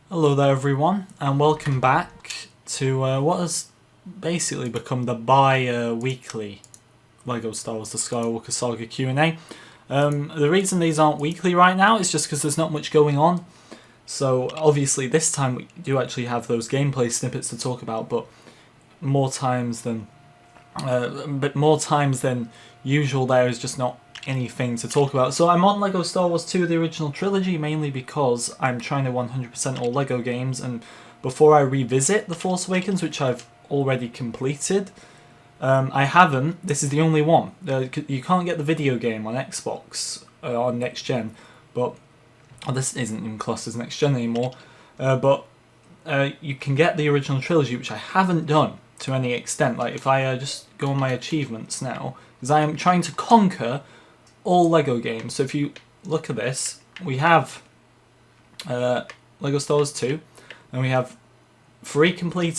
Hello there everyone, and welcome back to what has basically become the bi-weekly LEGO Star Wars The Skywalker Saga Q&A. The reason these aren't weekly right now is just because there's not much going on. So obviously this time we do actually have those gameplay snippets to talk about, but more times than usual there is just not anything to talk about. So I'm on LEGO Star Wars 2, the original trilogy, mainly because I'm trying to 100% all LEGO games, and before I revisit The Force Awakens, which I've already completed, I haven't. This is the only one. You can't get the video game on Xbox on next gen, but this isn't even classed as next gen anymore. But you can get the original trilogy, which I haven't done to any extent. Like if I just go on my achievements now, because I am trying to conquer all LEGO games. So if you look at this, we have LEGO Star Wars 2, and we have 3 complete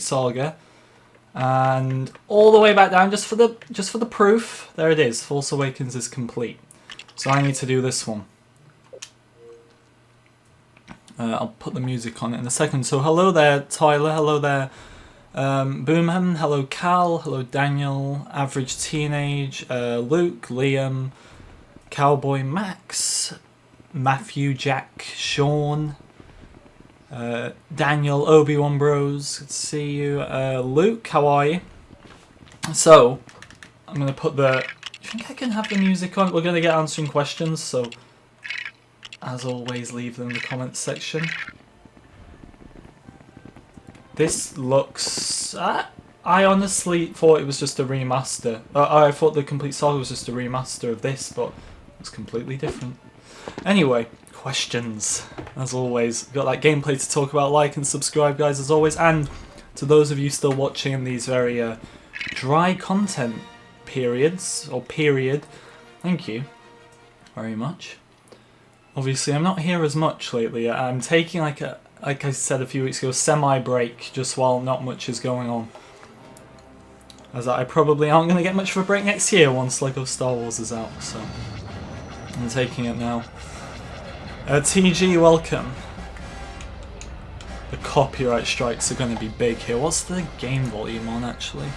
saga, and all the way back down just for the proof. There it is. Force Awakens is complete. So I need to do this one. I'll put the music on it in a second. So hello there, Tyler. Hello there, Boomham. Hello, Cal. Hello, Daniel. Average Teenage. Luke. Liam. Cowboy Max. Matthew. Jack. Sean. Daniel. Obi-Wan Bros. Good to see you. Luke, how are you? So, I'm going to put the... I think I can have the music on. We're going to get answering questions, so as always, leave them in the comments section. This looks... I honestly thought it was just a remaster. I thought the complete saga was just a remaster of this, but it's completely different. Anyway, questions. As always, got that gameplay to talk about. Like and subscribe, guys, as always. And to those of you still watching in these very dry content periods, or period, thank you very much. Obviously, I'm not here as much lately. I'm taking like I said a few weeks ago, semi-break, just while not much is going on. As I probably aren't going to get much of a break next year once LEGO Star Wars is out, so I'm taking it now. TG, welcome. The copyright strikes are going to be big here. What's the game volume on, actually?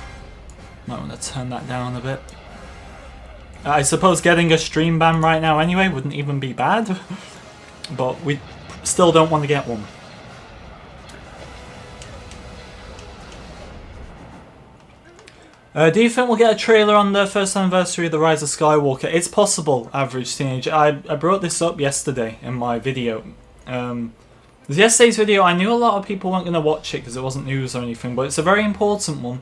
Might want to turn that down a bit. I suppose getting a stream ban right now anyway wouldn't even be bad, but we still don't want to get one. Do you think we'll get a trailer on the first anniversary of The Rise of Skywalker? It's possible, Average Teenager. I brought this up yesterday in my video. Yesterday's video, I knew a lot of people weren't going to watch it because it wasn't news or anything, but it's a very important one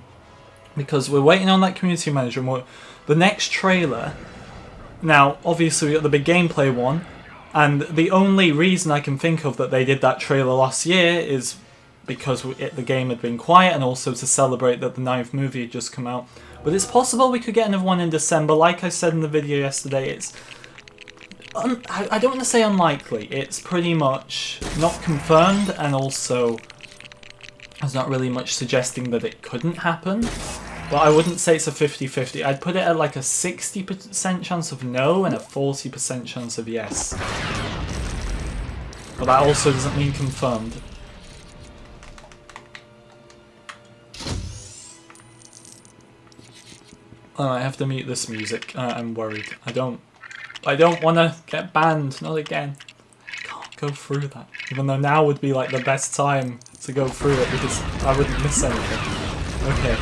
because we're waiting on that community manager and the next trailer. Now, obviously we got the big gameplay one, and the only reason I can think of that they did that trailer last year is because the game had been quiet, and also to celebrate that the 9th movie had just come out. But it's possible we could get another one in December. Like I said in the video yesterday, it's... I don't want to say unlikely. It's pretty much not confirmed, and also there's not really much suggesting that it couldn't happen. But I wouldn't say it's a 50-50. I'd put it at like a 60% chance of no and a 40% chance of yes. But that also doesn't mean confirmed. Oh, I have to mute this music. I'm worried. I don't want to get banned. Not again. I can't go through that. Even though now would be like the best time to go through it because I wouldn't miss anything. Okay.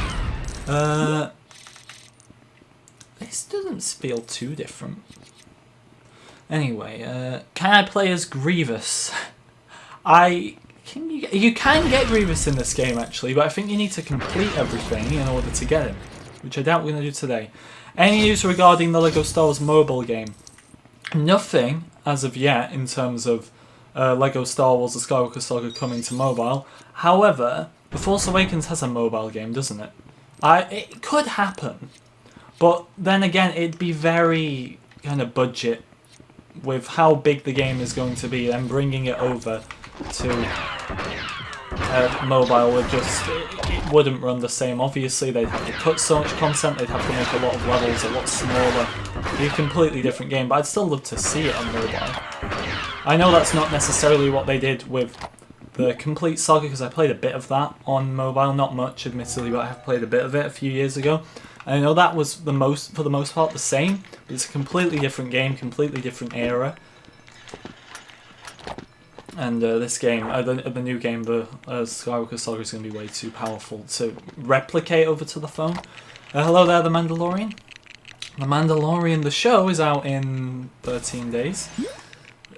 This doesn't feel too different. Anyway, can I play as Grievous? You can get Grievous in this game actually, but I think you need to complete everything in order to get him, which I doubt we're going to do today. Any news regarding the LEGO Star Wars mobile game? Nothing as of yet in terms of LEGO Star Wars The Skywalker Saga coming to mobile. However, The Force Awakens has a mobile game, doesn't it? It could happen, but then again, it'd be very kind of budget with how big the game is going to be, and bringing it over to mobile would just, it wouldn't run the same. Obviously, they'd have to cut so much content, they'd have to make a lot of levels a lot smaller. It'd be a completely different game, but I'd still love to see it on mobile. I know that's not necessarily what they did with the complete saga, because I played a bit of that on mobile, not much admittedly, but I have played a bit of it a few years ago. And I know that was for the most part the same, but it's a completely different game, completely different era. And this game, the new game, the Skywalker Saga, is going to be way too powerful to replicate over to the phone. Hello there, The Mandalorian. The Mandalorian, the show, is out in 13 days.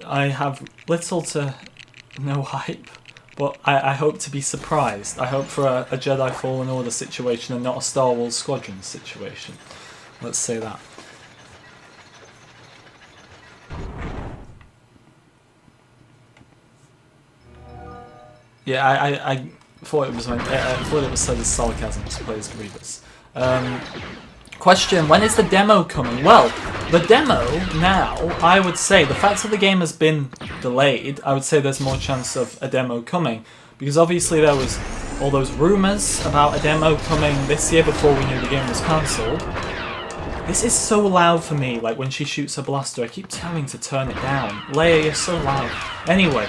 I have little to no hype, but I hope to be surprised. I hope for a Jedi Fallen Order situation and not a Star Wars Squadron situation. Let's say that. Yeah, I thought it was said as sarcasm to play as Grievous. Question: when is the demo coming? Well, the demo now, I would say, the fact that the game has been delayed, I would say there's more chance of a demo coming, because obviously there was all those rumours about a demo coming this year before we knew the game was cancelled. This is so loud for me. Like when she shoots her blaster, I keep telling to turn it down. Leia, you're so loud. Anyway.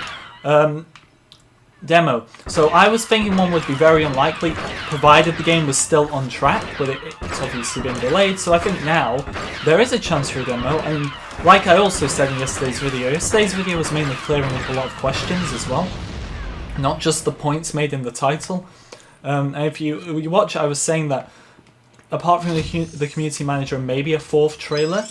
Demo. So I was thinking one would be very unlikely, provided the game was still on track, but it's obviously been delayed, so I think now there is a chance for a demo, and like I also said in yesterday's video was mainly clearing up a lot of questions as well, not just the points made in the title. And if you watch, I was saying that apart from the community manager and maybe a fourth trailer,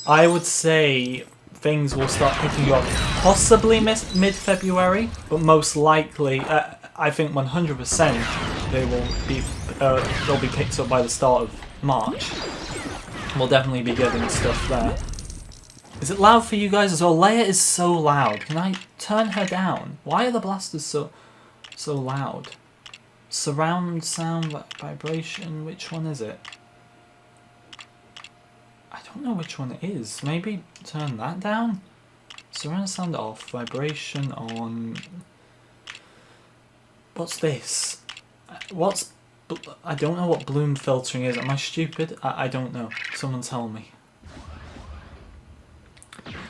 I would say things will start picking up possibly mid-February, but most likely, I think 100% they'll be picked up by the start of March. We'll definitely be getting stuff there. Is it loud for you guys as well? Leia is so loud. Can I turn her down? Why are the blasters so loud? Surround sound, vibration, which one is it? I don't know which one it is. Maybe turn that down? Surround sound off, vibration on... What's this? I don't know what bloom filtering is. Am I stupid? I don't know. Someone tell me.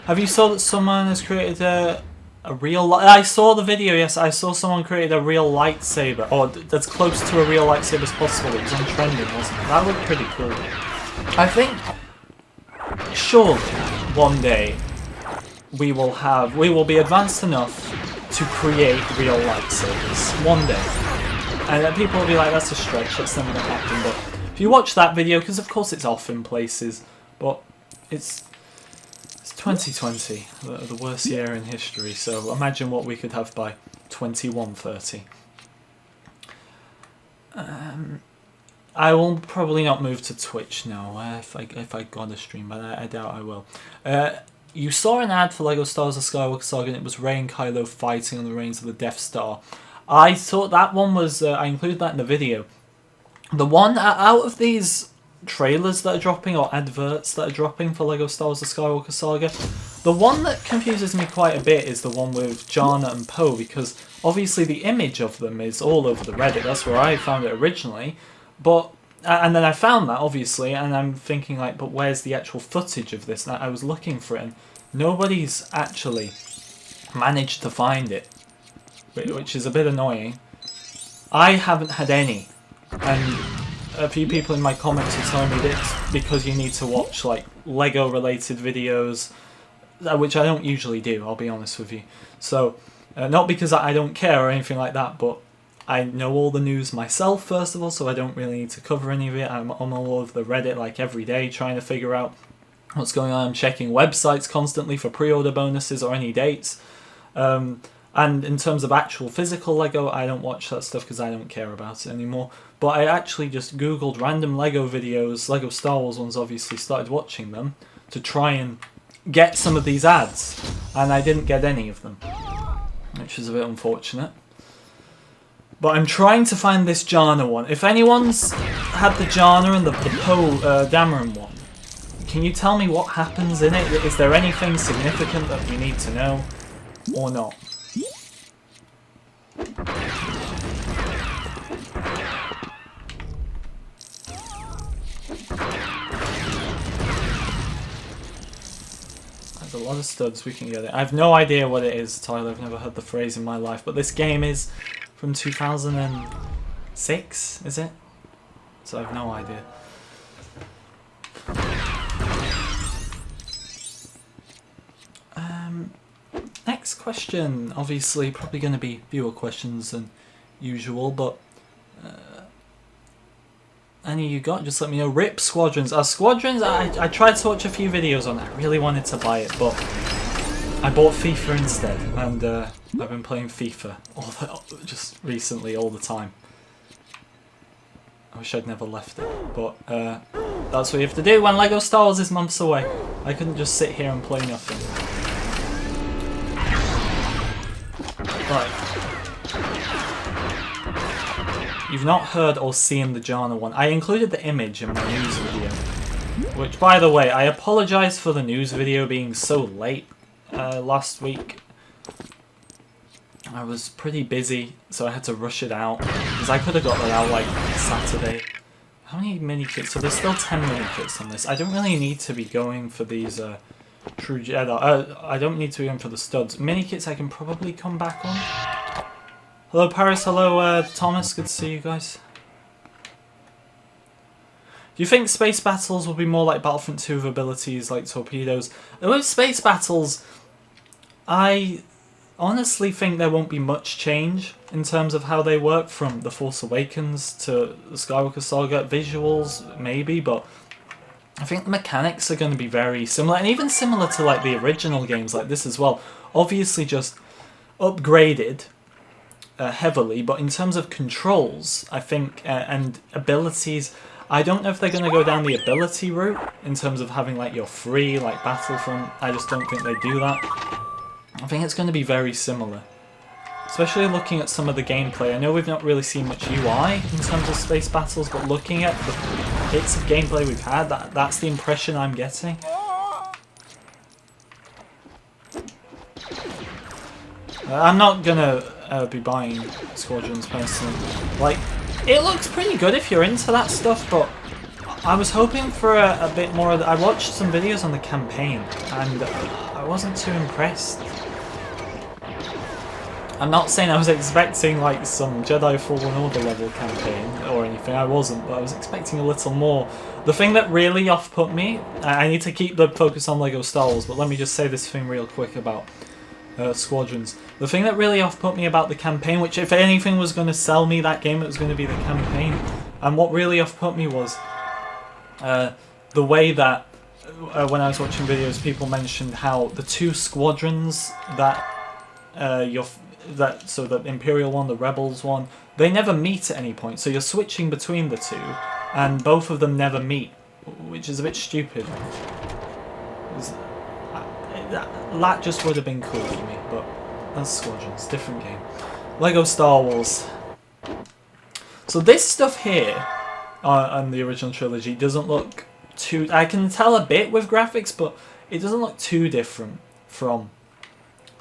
Have you saw that someone has created a real... I saw the video, yes. I saw someone created a real lightsaber. Or that's close to a real lightsaber as possible. It was on trending, wasn't it? That looked pretty cool. I think... surely, one day, we will be advanced enough to create real lightsabers. One day. And then people will be like, that's a stretch, that's never going to happen. But if you watch that video, because of course it's off in places, but it's 2020, the worst year in history, so imagine what we could have by 2130. I will probably not move to Twitch now, if I got a stream, but I doubt I will. You saw an ad for LEGO Star Wars: The Skywalker Saga, and it was Rey and Kylo fighting on the reins of the Death Star. I thought that one was, I included that in the video. The one, out of these trailers that are dropping, or adverts that are dropping for LEGO Star Wars: The Skywalker Saga, the one that confuses me quite a bit is the one with Jana and Poe, because obviously the image of them is all over the Reddit, that's where I found it originally. But, and then I found that, obviously, and I'm thinking, like, but where's the actual footage of this? And I was looking for it, and nobody's actually managed to find it, which is a bit annoying. I haven't had any, and a few people in my comments are telling me that it's because you need to watch, like, Lego-related videos, which I don't usually do, I'll be honest with you. So, not because I don't care or anything like that, but I know all the news myself, first of all, so I don't really need to cover any of it. I'm on all of the Reddit, like, every day, trying to figure out what's going on. I'm checking websites constantly for pre-order bonuses or any dates. And in terms of actual physical Lego, I don't watch that stuff because I don't care about it anymore. But I actually just googled random Lego videos, Lego Star Wars ones obviously, started watching them to try and get some of these ads. And I didn't get any of them, which is a bit unfortunate. But I'm trying to find this Jana one. If anyone's had the Jana and the Poe Dameron one, can you tell me what happens in it? Is there anything significant that we need to know, or not? a lot of studs, we can get it. I have no idea what it is, Tyler. I've never heard the phrase in my life. But this game is from 2006, is it? So I have no idea. Next question. Obviously, probably going to be fewer questions than usual, but any you got, just let me know. RIP Squadrons. Squadrons, I tried to watch a few videos on it. I really wanted to buy it, but I bought FIFA instead, and I've been playing FIFA just recently all the time. I wish I'd never left it, but that's what you have to do when LEGO Star Wars is months away. I couldn't just sit here and play nothing. Right. You've not heard or seen the Jana one. I included the image in my news video. Which, by the way, I apologise for the news video being so late last week. I was pretty busy, so I had to rush it out. Because I could have got that out like Saturday. How many mini-kits? So there's still 10 mini-kits on this. I don't really need to be going for these True Jedi. I don't need to be going for the studs. Mini-kits I can probably come back on. Hello Paris, hello Thomas, good to see you guys. Do you think space battles will be more like Battlefront 2 with abilities like torpedoes? And with space battles, I honestly think there won't be much change in terms of how they work from The Force Awakens to the Skywalker Saga. Visuals, maybe, but I think the mechanics are going to be very similar, and even similar to like the original games like this as well. Obviously just upgraded heavily, but in terms of controls, I think, and abilities, I don't know if they're going to go down the ability route in terms of having like your free like Battlefront. I just don't think they do that. I think it's going to be very similar, especially looking at some of the gameplay. I know we've not really seen much UI in terms of space battles, but looking at the bits of gameplay we've had, that's the impression I'm getting. I'm not gonna be buying Squadrons personally. Like, it looks pretty good if you're into that stuff, but I was hoping for a bit more of the, I watched some videos on the campaign, and I wasn't too impressed. I'm not saying I was expecting like some Jedi Fallen Order level campaign or anything, I wasn't, but I was expecting a little more. The thing that really off-put me, I need to keep the focus on LEGO Star Wars, but let me just say this thing real quick about Squadrons. The thing that really off-put me about the campaign, which if anything was going to sell me that game, it was going to be the campaign, and what really off-put me was the way that when I was watching videos, people mentioned how the two squadrons that so the Imperial one, the Rebels one, they never meet at any point. So you're switching between the two, and both of them never meet, which is a bit stupid. That just would have been cool for me, but that's Squadrons, different game. LEGO Star Wars. So this stuff here on the original trilogy doesn't look too... I can tell a bit with graphics, but it doesn't look too different from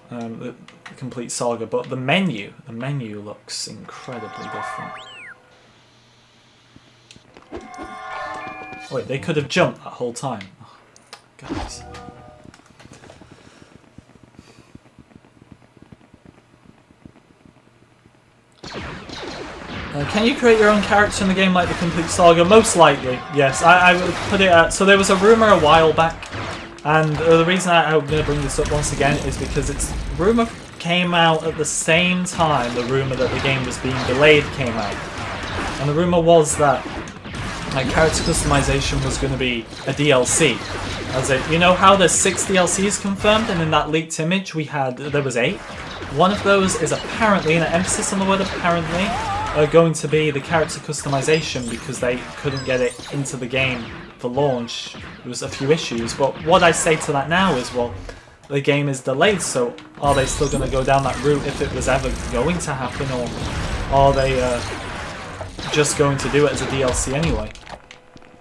the complete saga. But the menu looks incredibly different. Wait, they could have jumped that whole time. Oh, guys. Can you create your own character in the game like the complete saga? Most likely, yes. I would put it at... So there was a rumour a while back, and the reason I'm going to bring this up once again is because rumour came out at the same time the rumour that the game was being delayed came out. And the rumour was that character customization was going to be a DLC. As in, you know how there's 6 DLCs confirmed, and in that leaked image there was 8? One of those is apparently, and an emphasis on the word apparently, going to be the character customization because they couldn't get it into the game for launch. There was a few issues, but what I say to that now is, well, the game is delayed, so are they still going to go down that route if it was ever going to happen, or are they just going to do it as a DLC anyway?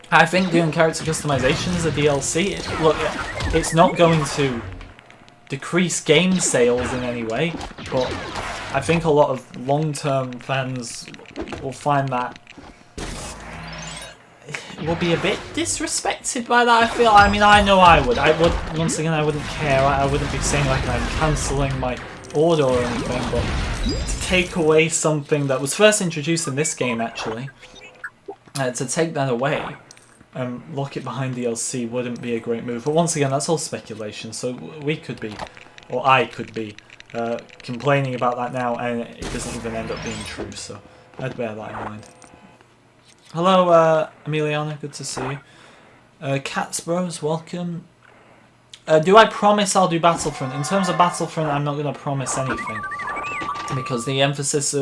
I think doing character customization as a DLC, look, it's not going to decrease game sales in any way, but I think a lot of long-term fans will find that will be a bit disrespected by that, I feel. I mean, I know I would. Once again, I wouldn't care. I wouldn't be saying like I'm cancelling my order or anything, but to take away something that was first introduced in this game, actually, to take that away and lock it behind DLC wouldn't be a great move. But once again, that's all speculation, so we could be, or I could be, complaining about that now, and it doesn't even end up being true, so I'd bear that in mind. Hello, Emiliana, good to see you. Cats Bros, welcome. Do I promise I'll do Battlefront? In terms of Battlefront, I'm not going to promise anything. Because the emphasis,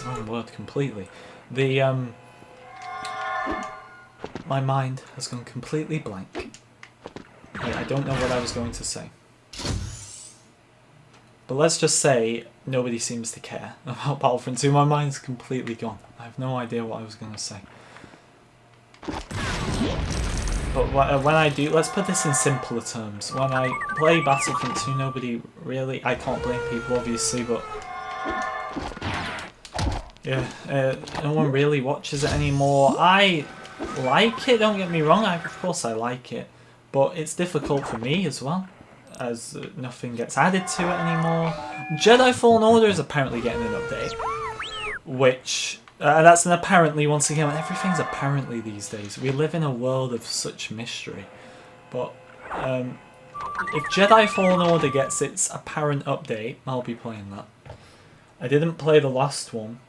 wrong word completely. My mind has gone completely blank. I don't know what I was going to say. But let's just say nobody seems to care about Battlefront 2. My mind's completely gone. I have no idea what I was going to say. But when I do, let's put this in simpler terms. When I play Battlefront 2, nobody really, I can't blame people obviously, but yeah, no one really watches it anymore. I like it, don't get me wrong, of course I like it, but it's difficult for me as well, as nothing gets added to it anymore. Jedi Fallen Order is apparently getting an update, which, that's an apparently, once again, everything's apparently these days. We live in a world of such mystery, but if Jedi Fallen Order gets its apparent update, I'll be playing that. I didn't play the last one.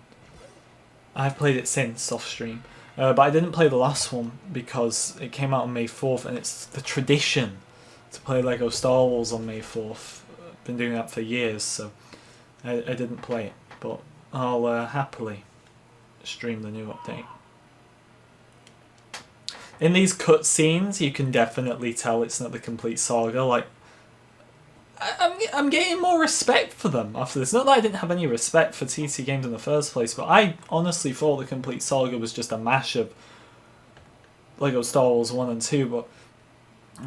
I've played it since, off stream. But I didn't play the last one because it came out on May 4th, and it's the tradition to play LEGO Star Wars on May 4th. I've been doing that for years, so I didn't play it. But I'll happily stream the new update. In these cutscenes, you can definitely tell it's not the complete saga. Like, I'm getting more respect for them after this. Not that I didn't have any respect for TT games in the first place, but I honestly thought the complete saga was just a mash of LEGO Star Wars 1 and 2, but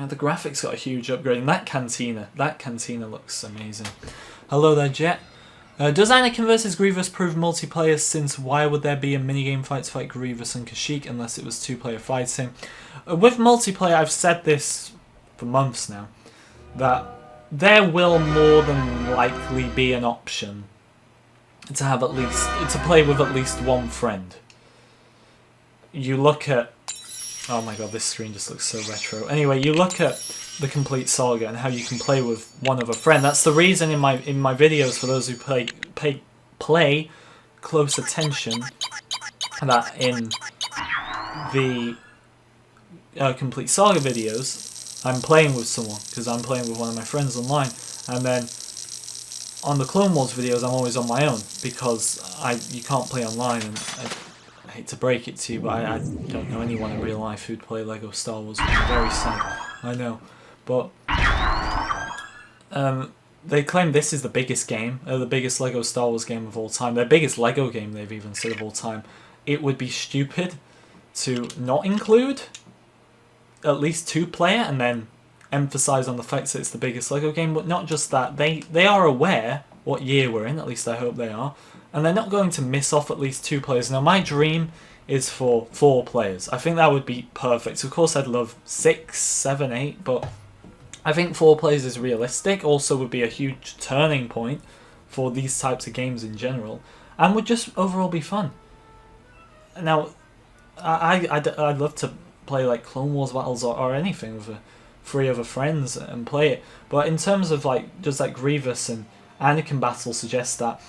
the graphics got a huge upgrade, and that cantina looks amazing. Hello there, Jet. Does Anakin vs Grievous prove multiplayer, since why would there be a minigame fight to fight Grievous and Kashyyyk unless it was two-player fighting? With multiplayer, I've said this for months now, that there will more than likely be an option to have to play with at least one friend. You look at, oh my god, this screen just looks so retro. Anyway, you look at the complete saga and how you can play with one other friend. That's the reason in my videos, for those who play close attention, that in the complete saga videos, I'm playing with someone, because I'm playing with one of my friends online, and then on the Clone Wars videos I'm always on my own, because you can't play online, and I hate to break it to you, but I don't know anyone in real life who'd play LEGO Star Wars, which is very sad, I know, but they claim this is the biggest game, the biggest LEGO Star Wars game of all time, their biggest LEGO game they've even said of all time. It would be stupid to not include at least two-player and then emphasize on the fact that it's the biggest LEGO game. But not just that, they are aware what year we're in, at least I hope they are, and they're not going to miss off at least 2 players. Now my dream is for 4 players. I think that would be perfect. Of course I'd love 6, 7, 8, but I think 4 players is realistic. Also would be a huge turning point for these types of games in general, and would just overall be fun. Now I'd love to play like Clone Wars battles or anything with 3 other friends and play it, but in terms of like just like Grievous and Anakin battle suggests that,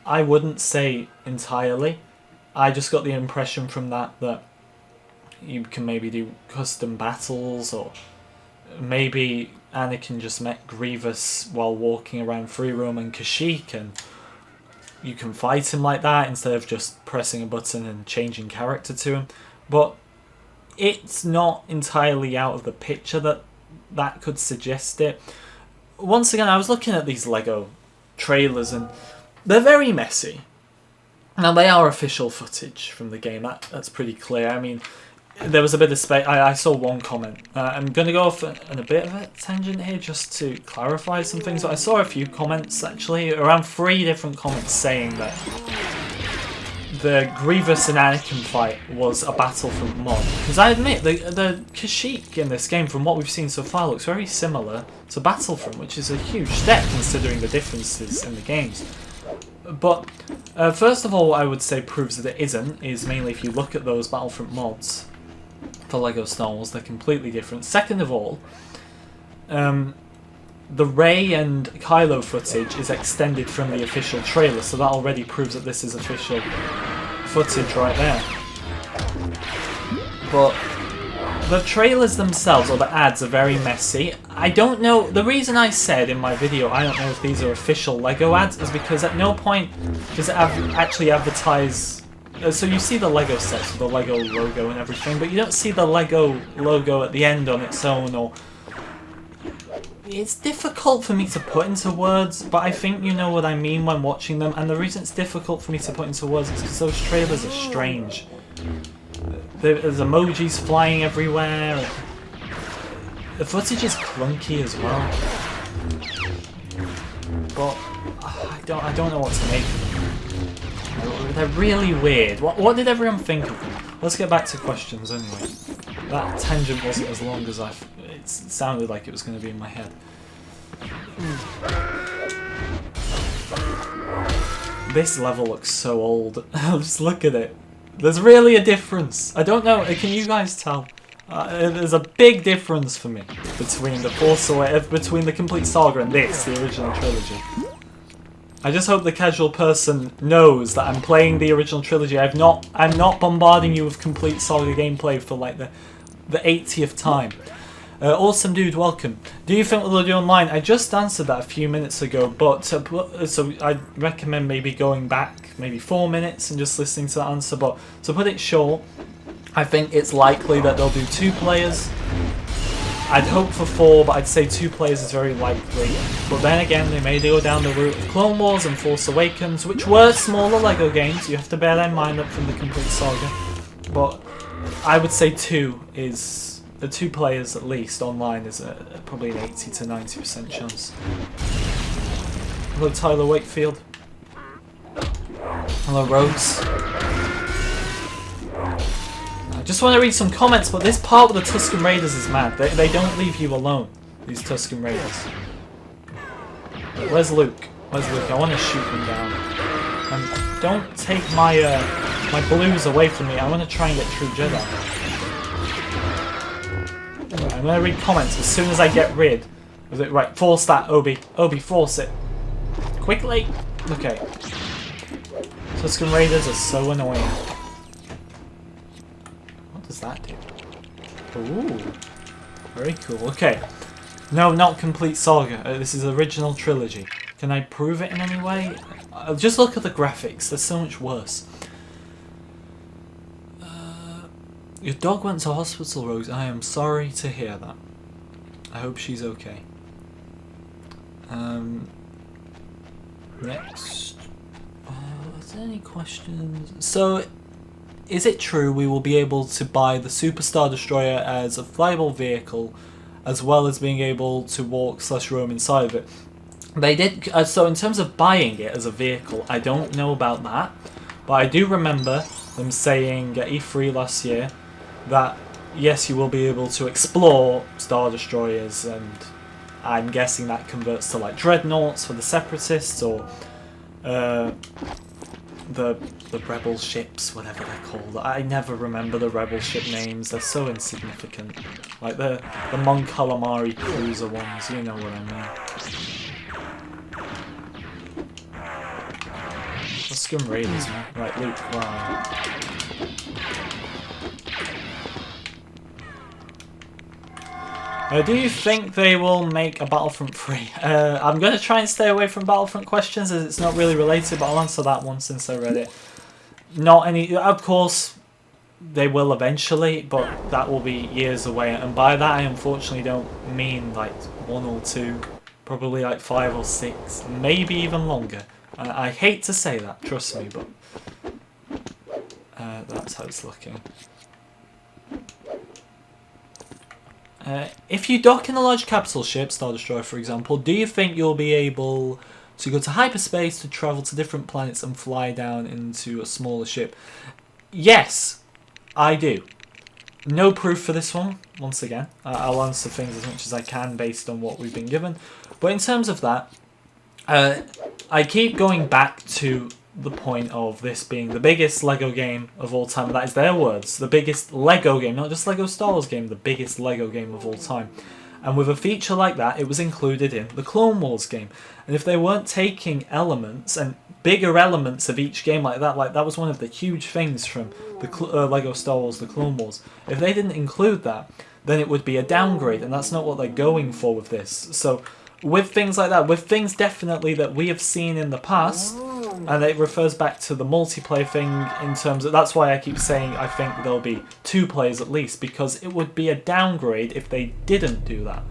I wouldn't say entirely. I just got the impression from that you can maybe do custom battles, or maybe Anakin just met Grievous while walking around Free Roam and Kashyyyk, and you can fight him like that instead of just pressing a button and changing character to him. But it's not entirely out of the picture that could suggest it. Once again, I was looking at these LEGO trailers and they're very messy. Now, they are official footage from the game, that's pretty clear. I mean, there was a bit of space. I saw one comment. I'm going to go off on a bit of a tangent here just to clarify some things, but I saw a few comments actually, around 3 different comments saying that the Grievous and Anakin fight was a Battlefront mod. Because I admit, the Kashyyyk in this game, from what we've seen so far, looks very similar to Battlefront, which is a huge step considering the differences in the games. But first of all, what I would say proves that it isn't, is mainly if you look at those Battlefront mods for LEGO Star Wars, they're completely different. Second of all, the Rey and Kylo footage is extended from the official trailer, so that already proves that this is official footage right there. But the trailers themselves, or the ads, are very messy. I don't know, the reason I said in my video I don't know if these are official LEGO ads is because at no point does it actually advertise. So you see the LEGO sets with the LEGO logo and everything, but you don't see the LEGO logo at the end on its own, or... It's difficult for me to put into words, but I think you know what I mean when watching them, and the reason it's difficult for me to put into words is because those trailers are strange. There's emojis flying everywhere. The footage is clunky as well. But I don't know what to make of them. They're really weird. What did everyone think of them? Let's get back to questions anyway. That tangent wasn't as long as it sounded like it was going to be in my head. This level looks so old. Just look at it. There's really a difference. I don't know. Can you guys tell? There's a big difference for me between between the complete saga and this, the original trilogy. I just hope the casual person knows that I'm playing the original trilogy. I'm not bombarding you with complete saga gameplay for like the 80th time. Awesome dude, welcome. Do you think they'll do online? I just answered that a few minutes ago, but so I'd recommend maybe going back maybe 4 minutes and just listening to that answer. But to put it short, I think it's likely that they'll do 2 players. I'd hope for 4, but I'd say 2 players is very likely. But then again, they may go down the route of Clone Wars and Force Awakens, which were smaller LEGO games. You have to bear that in mind up from the complete saga. But I would say 2 is... The 2 players at least online is probably an 80 to 90% chance. Hello Tyler Wakefield. Hello Rose. I just want to read some comments, but this part with the Tusken Raiders is mad. They don't leave you alone, these Tusken Raiders. Where's Luke? Where's Luke? I want to shoot him down. And don't take my my blues away from me. I want to try and get True Jedi. I'm going to read comments as soon as I get rid of it. Right, force that, Obi. Obi, force it. Quickly. Okay. Tusken Raiders are so annoying. What does that do? Ooh. Very cool. Okay. No, not complete saga. This is original trilogy. Can I prove it in any way? Just look at the graphics. They're so much worse. Your dog went to hospital, Rose. I am sorry to hear that. I hope she's okay. Next. Is there any questions? So, is it true we will be able to buy the Super Star Destroyer as a flyable vehicle, as well as being able to walk/roam inside of it? They did. So in terms of buying it as a vehicle, I don't know about that, but I do remember them saying at E3 last year that yes, you will be able to explore Star Destroyers, and I'm guessing that converts to like dreadnoughts for the Separatists, or the Rebel ships, whatever they're called. I never remember the Rebel ship names, they're so insignificant. Like the Mon Calamari cruiser ones, you know what I mean. Tusken Raiders, man. Right, Luke, wow. Do you think they will make a Battlefront 3? I'm going to try and stay away from Battlefront questions as it's not really related, but I'll answer that one since I read it. Not any... Of course, they will eventually, but that will be years away. And by that, I unfortunately don't mean like 1 or 2. Probably like 5 or 6. Maybe even longer. I hate to say that, trust me, but... that's how it's looking. If you dock in a large capital ship, Star Destroyer for example, do you think you'll be able So you go to hyperspace to travel to different planets and fly down into a smaller ship. Yes, I do. No proof for this one, once again. I'll answer things as much as I can based on what we've been given. But in terms of that, I keep going back to the point of this being the biggest LEGO game of all time. That is their words. The biggest LEGO game, not just LEGO Star Wars game, the biggest LEGO game of all time. And with a feature like that, it was included in the Clone Wars game. And if they weren't taking elements and bigger elements of each game like that was one of the huge things from the LEGO Star Wars, the Clone Wars. If they didn't include that, then it would be a downgrade, and that's not what they're going for with this. So with things like that, with things definitely that we have seen in the past, and it refers back to the multiplayer thing in terms of, that's why I keep saying I think there'll be 2 players at least, because it would be a downgrade if they didn't do that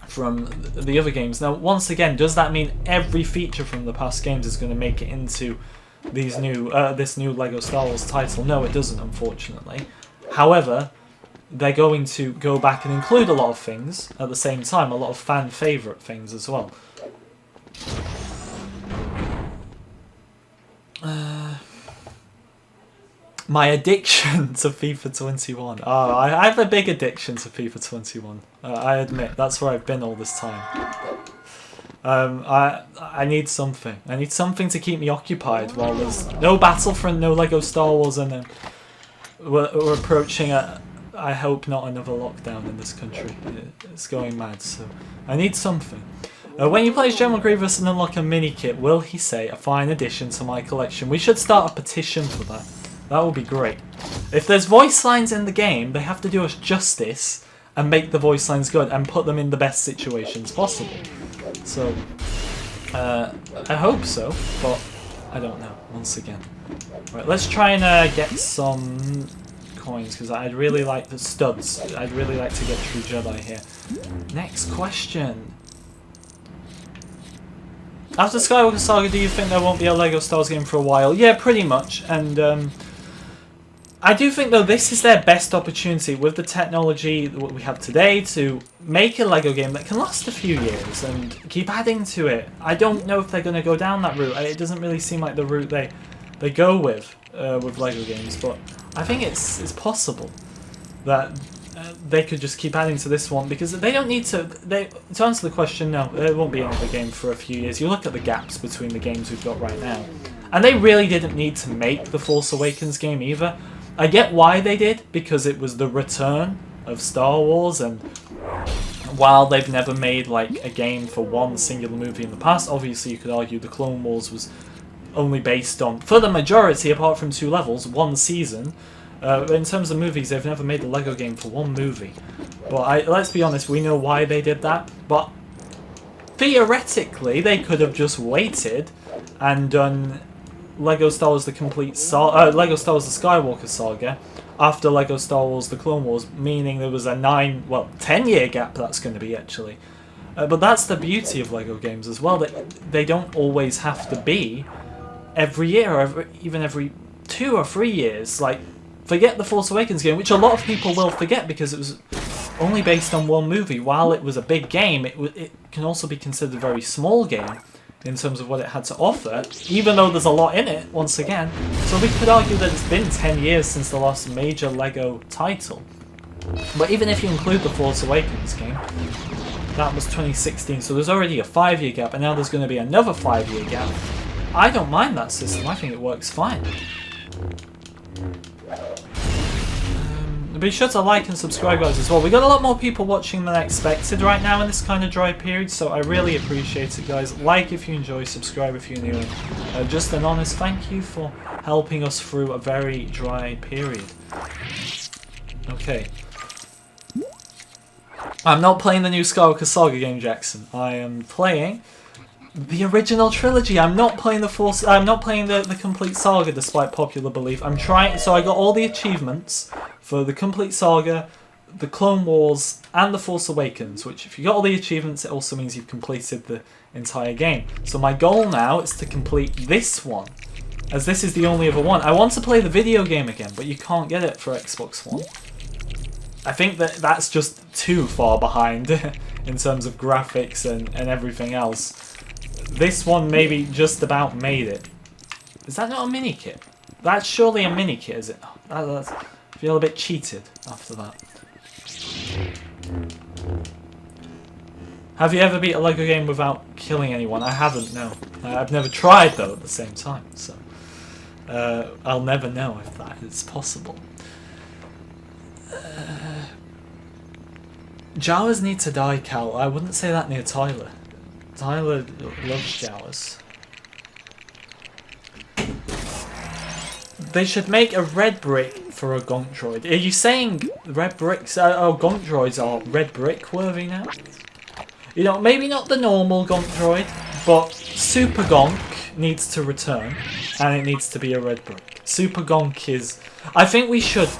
from the other games. Now, once again, does that mean every feature from the past games is going to make it into these new this new LEGO Star Wars title? No, it doesn't, unfortunately. However, they're going to go back and include a lot of things at the same time, a lot of fan favourite things as well. My addiction to FIFA 21. Oh, I have a big addiction to FIFA 21. I admit, that's where I've been all this time. I need something. I need something to keep me occupied while there's no Battlefront, no LEGO Star Wars, and then we're approaching I hope not another lockdown in this country. It's going mad, so I need something. When you play as General Grievous and unlock a mini-kit, will he say, a fine addition to my collection? We should start a petition for that. That would be great. If there's voice lines in the game, they have to do us justice and make the voice lines good and put them in the best situations possible. So, I hope so, but I don't know, once again. Right, let's try and get some coins, because I'd really like the studs. I'd really like to get through Jedi here. Next question. After Skywalker Saga, do you think there won't be a LEGO Star Wars game for a while? Yeah, pretty much. And I do think, though, this is their best opportunity with the technology that we have today to make a LEGO game that can last a few years and keep adding to it. I don't know if they're going to go down that route. It doesn't really seem like the route they go with LEGO games, but I think it's possible that they could just keep adding to this one, because they don't need to. To answer the question, no, there won't be another game for a few years. You look at the gaps between the games we've got right now, and they really didn't need to make the Force Awakens game either. I get why they did, because it was the return of Star Wars, and while they've never made like a game for one singular movie in the past, obviously you could argue the Clone Wars was only based on, for the majority, apart from 2 levels, 1 season. In terms of movies, they've never made a LEGO game for 1 movie. But let's be honest, we know why they did that. But theoretically, they could have just waited and done LEGO Star Wars: The Complete LEGO Star Wars: The Skywalker Saga after LEGO Star Wars: The Clone Wars, meaning there was a 10-year gap. That's going to be actually. But that's the beauty of LEGO games as well, that they don't always have to be every year, or even every 2 or 3 years. Like, forget the Force Awakens game, which a lot of people will forget because it was only based on 1 movie. While it was a big game, it can also be considered a very small game in terms of what it had to offer, even though there's a lot in it, once again. So we could argue that it's been 10 years since the last major LEGO title. But even if you include the Force Awakens game, that was 2016, so there's already a 5-year gap, and now there's going to be another 5-year gap. I don't mind that system, I think it works fine. Be sure to like and subscribe, guys, as well. We got a lot more people watching than I expected right now in this kind of dry period, so I really appreciate it, guys. Like if you enjoy, subscribe if you're new, and just an honest thank you for helping us through a very dry period. Okay. I'm not playing the new Skywalker Saga game, Jackson. I am playing the original trilogy. I'm not playing the complete saga, despite popular belief. I'm trying. So I got all the achievements for the complete saga, the Clone Wars, and the Force Awakens. Which, if you got all the achievements, it also means you've completed the entire game. So my goal now is to complete this one, as this is the only other one. I want to play the video game again, but you can't get it for Xbox One. I think that's just too far behind in terms of graphics and everything else. this one maybe just about made it. Is that not a mini kit? That's surely a mini kit, is it? I feel a bit cheated after that. Have you ever beat a LEGO game without killing anyone? I haven't, no. I've never tried, though, at the same time, so... I'll never know if that is possible. Jawas need to die, Cal. I wouldn't say that near Tyler. Tyler loves Jawas. They should make a red brick for a gonk droid. Are you saying red bricks? Gonk droids are red brick worthy now? You know, maybe not the normal gonk droid, but Super Gonk needs to return, and it needs to be a red brick. Super Gonk is... I think we should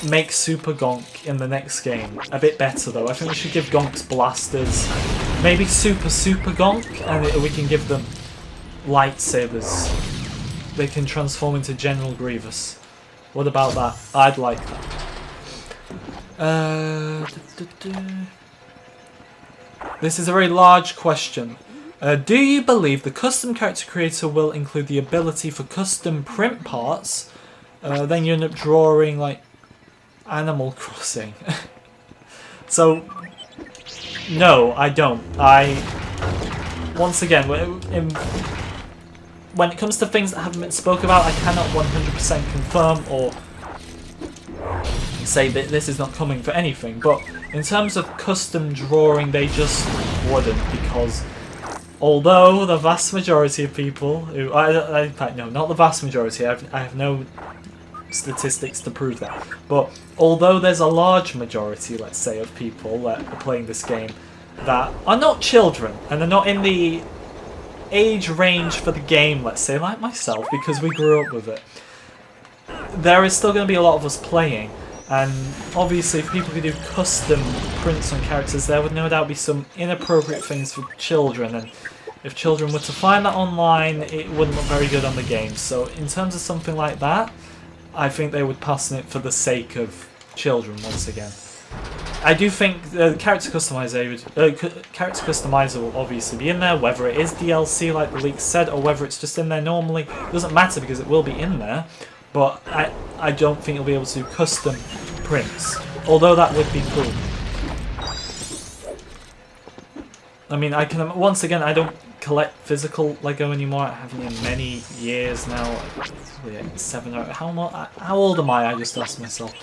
make Super Gonk in the next game a bit better, though. I think we should give Gonks blasters. Maybe Super Gonk, and we can give them lightsabers. They can transform into General Grievous. What about that? I'd like that. This is a very large question. Do you believe the custom character creator will include the ability for custom print parts? Then you end up drawing like Animal Crossing. So, no, I don't. Once again, when it comes to things that haven't been spoken about, I cannot 100% confirm or say that this is not coming for anything. But in terms of custom drawing, they just wouldn't, because although the vast majority of people who... in fact, no, not the vast majority, I have no statistics to prove that. But although there's a large majority, let's say, of people that are playing this game that are not children, and are not in the age range for the game, let's say, like myself, because we grew up with it, there is still going to be a lot of us playing. And obviously, if people could do custom prints on characters, there would no doubt be some inappropriate things for children, and if children were to find that online, it wouldn't look very good on the game. So in terms of something like that, I think they would pass on it for the sake of children once again. I do think the character customizer will obviously be in there, whether it is DLC like the leak said, or whether it's just in there normally. It doesn't matter because it will be in there, but I don't think you'll be able to do custom prints, although that would be cool. I mean, once again, I don't collect physical Lego anymore. I haven't in many years now. 7 or how old am I? I just asked myself.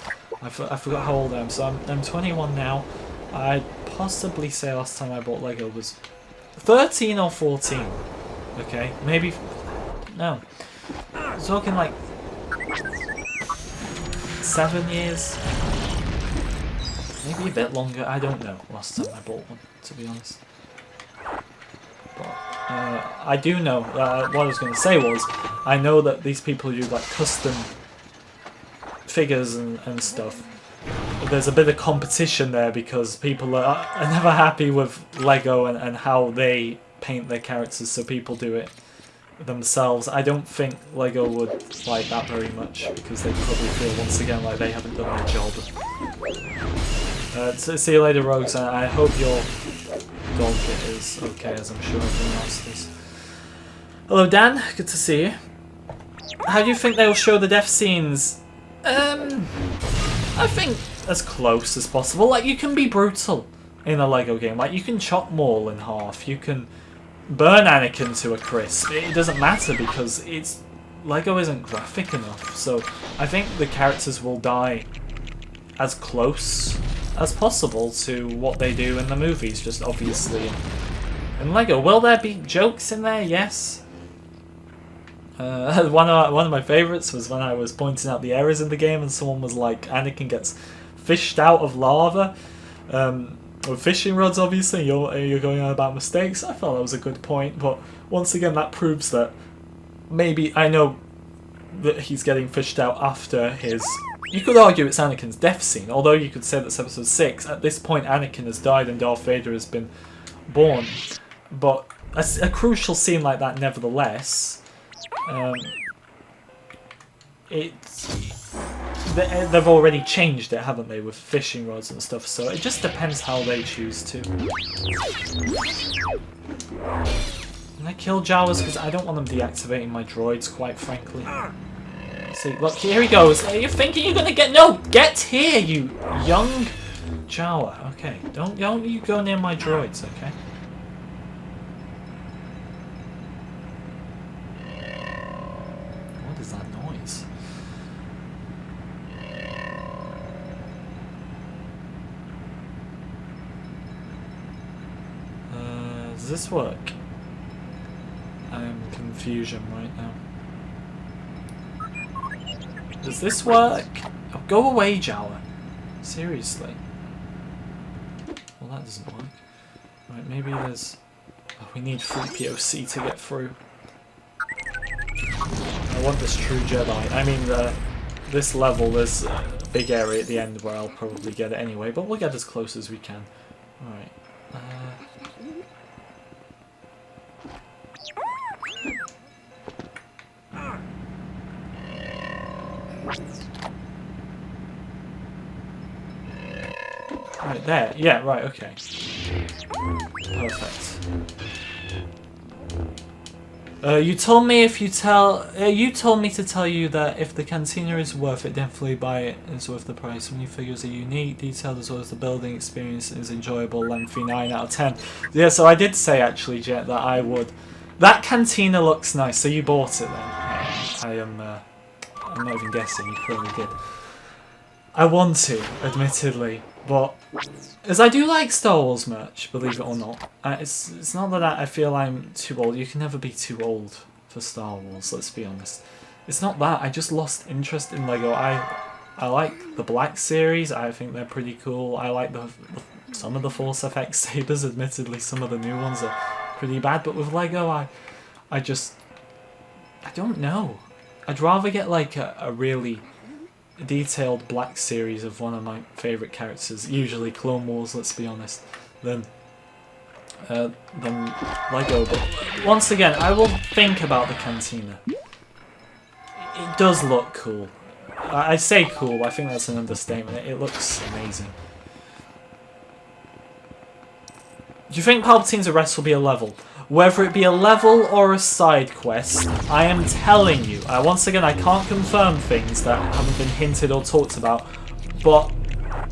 I forgot how old I am. So I'm 21 now. I'd possibly say last time I bought Lego was 13 or 14. Okay, maybe no. I'm talking like 7 years, maybe a bit longer. I don't know. Last time I bought one, to be honest. But I do know, what I was going to say was, I know that these people who do like custom figures and stuff, there's a bit of competition there because people are never happy with Lego and how they paint their characters, so people do it themselves. I don't think Lego would like that very much because they probably feel once again like they haven't done their job. So see you later, Rogues, and I hope your dog is okay, as I'm sure everyone else is. Hello, Dan. Good to see you. How do you think they'll show the death scenes? I think as close as possible. Like, you can be brutal in a Lego game. Like, you can chop Maul in half. You can burn Anakin to a crisp. It doesn't matter because Lego isn't graphic enough. So I think the characters will die as close as possible to what they do in the movies, just obviously in Lego. Will there be jokes in there? Yes. One of my favourites was when I was pointing out the errors in the game and someone was like, Anakin gets fished out of lava with fishing rods, obviously. You're going on about mistakes. I thought that was a good point, but once again that proves that maybe, I know that he's getting fished out after his... You could argue it's Anakin's death scene, although you could say that's episode 6. At this point Anakin has died and Darth Vader has been born. But a crucial scene like that nevertheless, they've already changed it, haven't they, with fishing rods and stuff, so it just depends how they choose to. Can I kill Jawas? Because I don't want them deactivating my droids, quite frankly. See, look, here he goes. You're thinking you're gonna get... No! Get here, you young Jawa. Okay, don't you go near my droids, okay? What is that noise? Does this work? I'm in confusion right now. Does this work? Oh, go away, Jawa. Seriously. Well, that doesn't work. Right, maybe there's... Oh, we need 3POC to get through. I want this true Jedi. I mean, this level, there's a big area at the end where I'll probably get it anyway, but we'll get as close as we can. Alright. Right there. Yeah, right, okay. Perfect. You told me to tell you that if the cantina is worth it, definitely buy it. It's worth the price. Many figures are unique, detailed, as well as the building experience is enjoyable. Lengthy, 9 out of 10. Yeah, so I did say actually, Jet, that I would. That cantina looks nice. So you bought it then? I'm not even guessing. You clearly did. I want to, admittedly, but as I do like Star Wars merch, believe it or not. It's not that I feel I'm too old. You can never be too old for Star Wars, let's be honest. It's not that, I just lost interest in LEGO. I like the Black series, I think they're pretty cool. I like some of the Force FX sabers, admittedly some of the new ones are pretty bad, but with LEGO I don't know. I'd rather get like a really detailed Black series of one of my favourite characters, usually Clone Wars, let's be honest, than LEGO. But once again, I will think about the cantina. It does look cool. I say cool, I think that's an understatement. It looks amazing. Do you think Palpatine's arrest will be a level? Whether it be a level or a side quest, I am telling you. Once again, I can't confirm things that haven't been hinted or talked about, but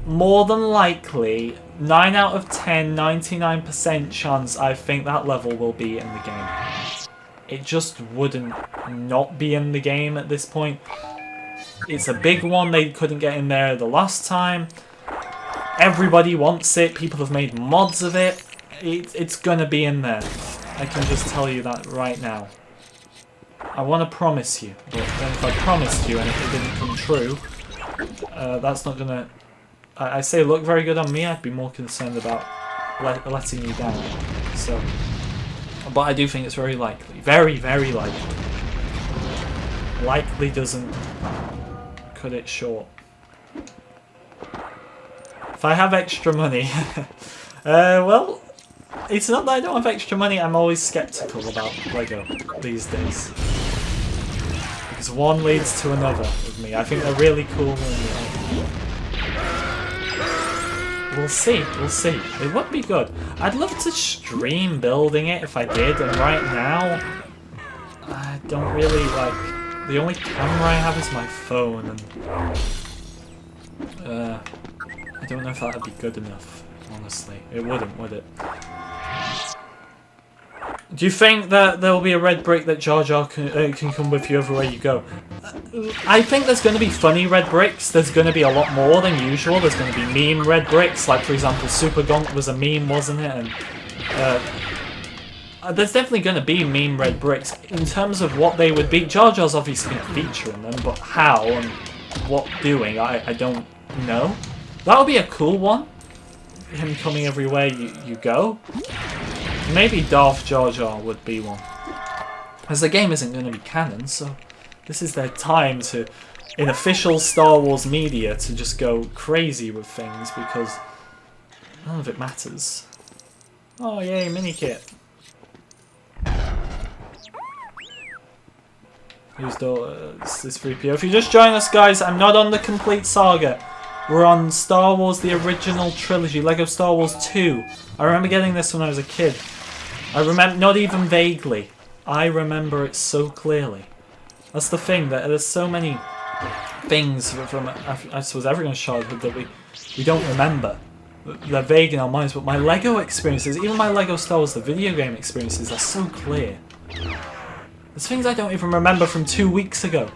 more than likely, 9 out of 10, 99% chance I think that level will be in the game. It just wouldn't not be in the game at this point. It's a big one, they couldn't get in there the last time. Everybody wants it, people have made mods of it. It's gonna be in there. I can just tell you that right now. I want to promise you, but then if I promised you and if it didn't come true, that's not gonna... I say look very good on me, I'd be more concerned about letting you down. So, but I do think it's very likely. Very, very likely. Likely doesn't cut it short. If I have extra money... well... It's not that I don't have extra money, I'm always skeptical about LEGO these days. Because one leads to another with me. I think they're really cool and we'll see, we'll see. It would be good. I'd love to stream building it if I did, and right now I don't really like... The only camera I have is my phone, and I don't know if that would be good enough, honestly. It wouldn't, would it? Do you think that there will be a red brick that Jar Jar can come with you everywhere you go? I think there's going to be funny red bricks. There's going to be a lot more than usual. There's going to be meme red bricks. Like, for example, Super Gonk was a meme, wasn't it? And there's definitely going to be meme red bricks. In terms of what they would be, Jar Jar's obviously going to feature in them, but how and what doing, I don't know. That would be a cool one. Him coming everywhere you go. Maybe Darth Jar Jar would be one. As the game isn't going to be canon, so this is their time to, in official Star Wars media, to just go crazy with things because none of it matters. Oh yay, mini kit. Who's this 3PO? If you just join us, guys, I'm not on the complete saga. We're on Star Wars, the original trilogy, LEGO Star Wars 2. I remember getting this when I was a kid. I remember, not even vaguely. I remember it so clearly. That's the thing, that there's so many things from I suppose everyone's childhood that we don't remember. They're vague in our minds, but my Lego experiences, even my Lego Star Wars, the video game experiences, are so clear. There's things I don't even remember from 2 weeks ago.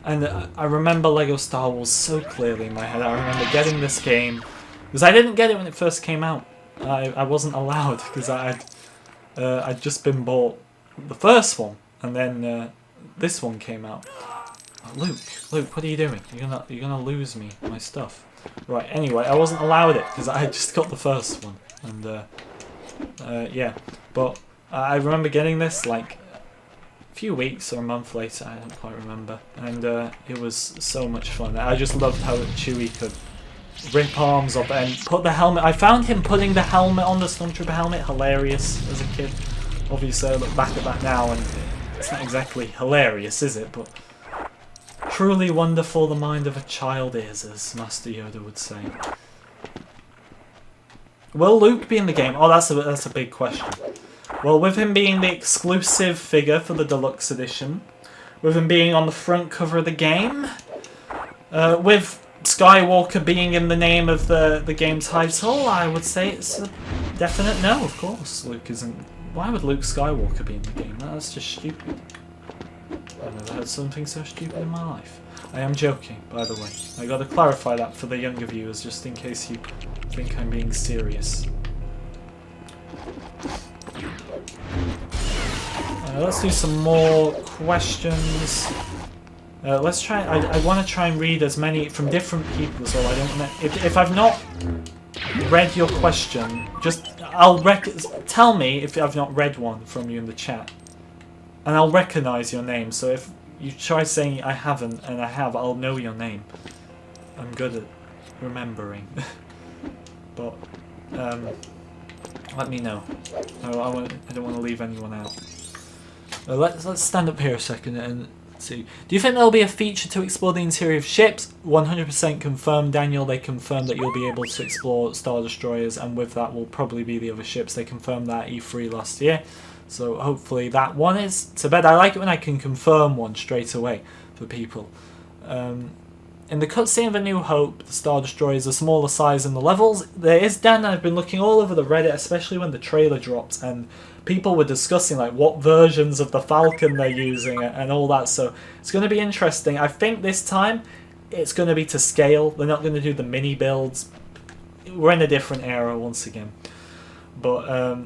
And I remember Lego Star Wars so clearly in my head. I remember getting this game, because I didn't get it when it first came out. I wasn't allowed, because I'd just been bought the first one, and then this one came out. Oh, Luke, what are you doing? You're gonna lose me my stuff. Right. Anyway, I wasn't allowed it because I had just got the first one, and yeah. But I remember getting this like a few weeks or a month later. I don't quite remember, and it was so much fun. I just loved how Chewie could rip arms off and put the helmet. I found him putting the helmet on, the Stormtrooper helmet, hilarious as a kid. Obviously, I look back at that now, and it's not exactly hilarious, is it? But truly wonderful the mind of a child is, as Master Yoda would say. Will Luke be in the game? Oh, that's a big question. Well, with him being the exclusive figure for the deluxe edition, with him being on the front cover of the game, with Skywalker being in the name of the game title, I would say it's a definite no. Of course, Luke isn't. Why would Luke Skywalker be in the game? That's just stupid. I've never heard something so stupid in my life. I am joking, by the way. I gotta clarify that for the younger viewers, just in case you think I'm being serious. Let's do some more questions. Let's try. I want to try and read as many from different people as well. I don't know if I've not read your question. Just tell me if I've not read one from you in the chat. And I'll recognise your name, so if you try saying I haven't and I have, I'll know your name. I'm good at remembering. But let me know. I don't want to leave anyone out. Let's stand up here a second and see. Do you think there'll be a feature to explore the interior of ships? 100% confirmed, Daniel. They confirmed that you'll be able to explore Star Destroyers, and with that will probably be the other ships. They confirmed that at E3 last year. So hopefully that one is to bed. I like it when I can confirm one straight away for people. In the cutscene of A New Hope, the Star Destroyers are smaller size in the levels. There is, Dan, I've been looking all over the Reddit, especially when the trailer dropped, and people were discussing like what versions of the Falcon they're using and all that. So it's going to be interesting. I think this time it's going to be to scale. They're not going to do the mini builds. We're in a different era once again. But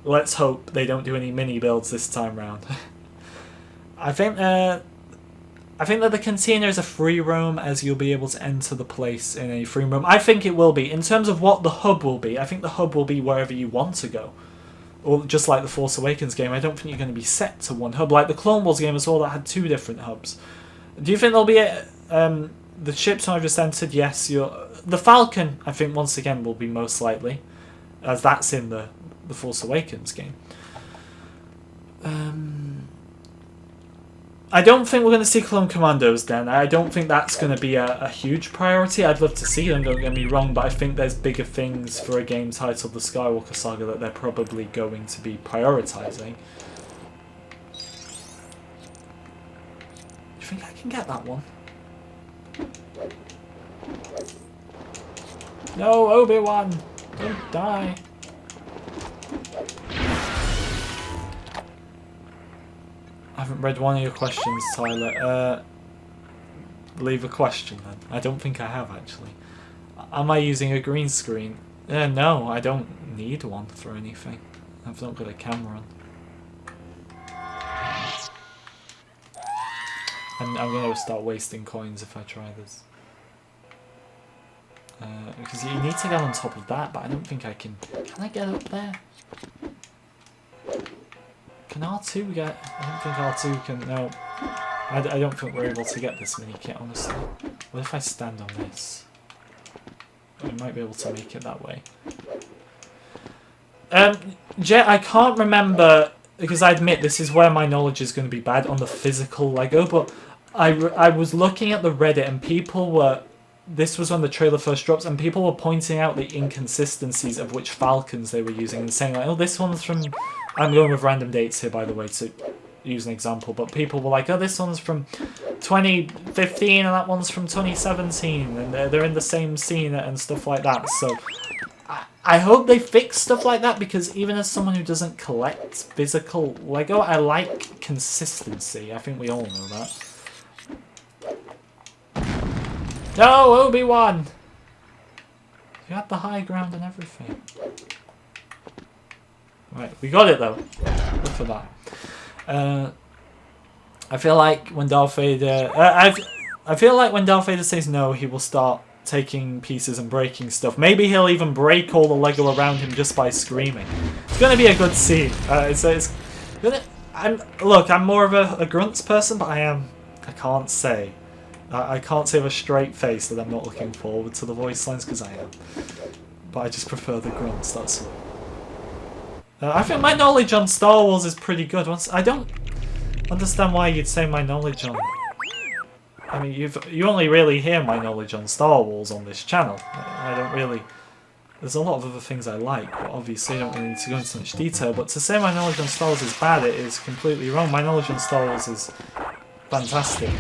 let's hope they don't do any mini builds this time round. I think that the container is a free roam, as you'll be able to enter the place in a free roam. I think it will be. In terms of what the hub will be, I think the hub will be wherever you want to go. Or just like the Force Awakens game, I don't think you're going to be set to one hub. Like the Clone Wars game as well, that had 2 different hubs. Do you think there'll be the ships I've just entered? Yes. The Falcon, I think, once again, will be most likely, as that's in the Force Awakens game. I don't think we're going to see Clone Commandos then. I don't think that's going to be a huge priority. I'd love to see them, don't get me wrong, but I think there's bigger things for a game titled The Skywalker Saga that they're probably going to be prioritising. Do you think I can get that one? No, Obi-Wan! Don't die! I haven't read one of your questions, Tyler. Leave a question then. I don't think I have, actually. Am I using a green screen? No, I don't need one for anything. I've not got a camera on. And I'm going to start wasting coins if I try this. Because you need to get on top of that, but I don't think I can. Can I get up there? Can R2 get... I don't think R2 can... No. I don't think we're able to get this mini kit, honestly. What if I stand on this? I might be able to make it that way. Jet, I can't remember... Because I admit this is where my knowledge is going to be bad on the physical Lego, but I was looking at the Reddit and people were this was when the trailer first dropped, and people were pointing out the inconsistencies of which Falcons they were using and saying like, oh, this one's from... I'm going with random dates here, by the way, to use an example, but people were like, oh, this one's from 2015 and that one's from 2017, and they're in the same scene and stuff like that. So I hope they fix stuff like that, because even as someone who doesn't collect physical Lego, I like consistency. I think we all know that. No, Obi-Wan! You had the high ground and everything. Right, we got it though. Good for that. I feel like when Darth Vader... I feel like when Darth Vader says no, he will start taking pieces and breaking stuff. Maybe he'll even break all the Lego around him just by screaming. It's going to be a good scene. It's gonna... Look, I'm more of a grunts person, but I can't say. I can't say with a straight face that I'm not looking forward to the voice lines, because I am. But I just prefer the grunts, that's all. I think my knowledge on Star Wars is pretty good. I don't understand why you'd say my knowledge on... I mean, you only really hear my knowledge on Star Wars on this channel. I don't really... There's a lot of other things I like, but obviously I don't really need to go into much detail. But to say my knowledge on Star Wars is bad, it is completely wrong. My knowledge on Star Wars is fantastic.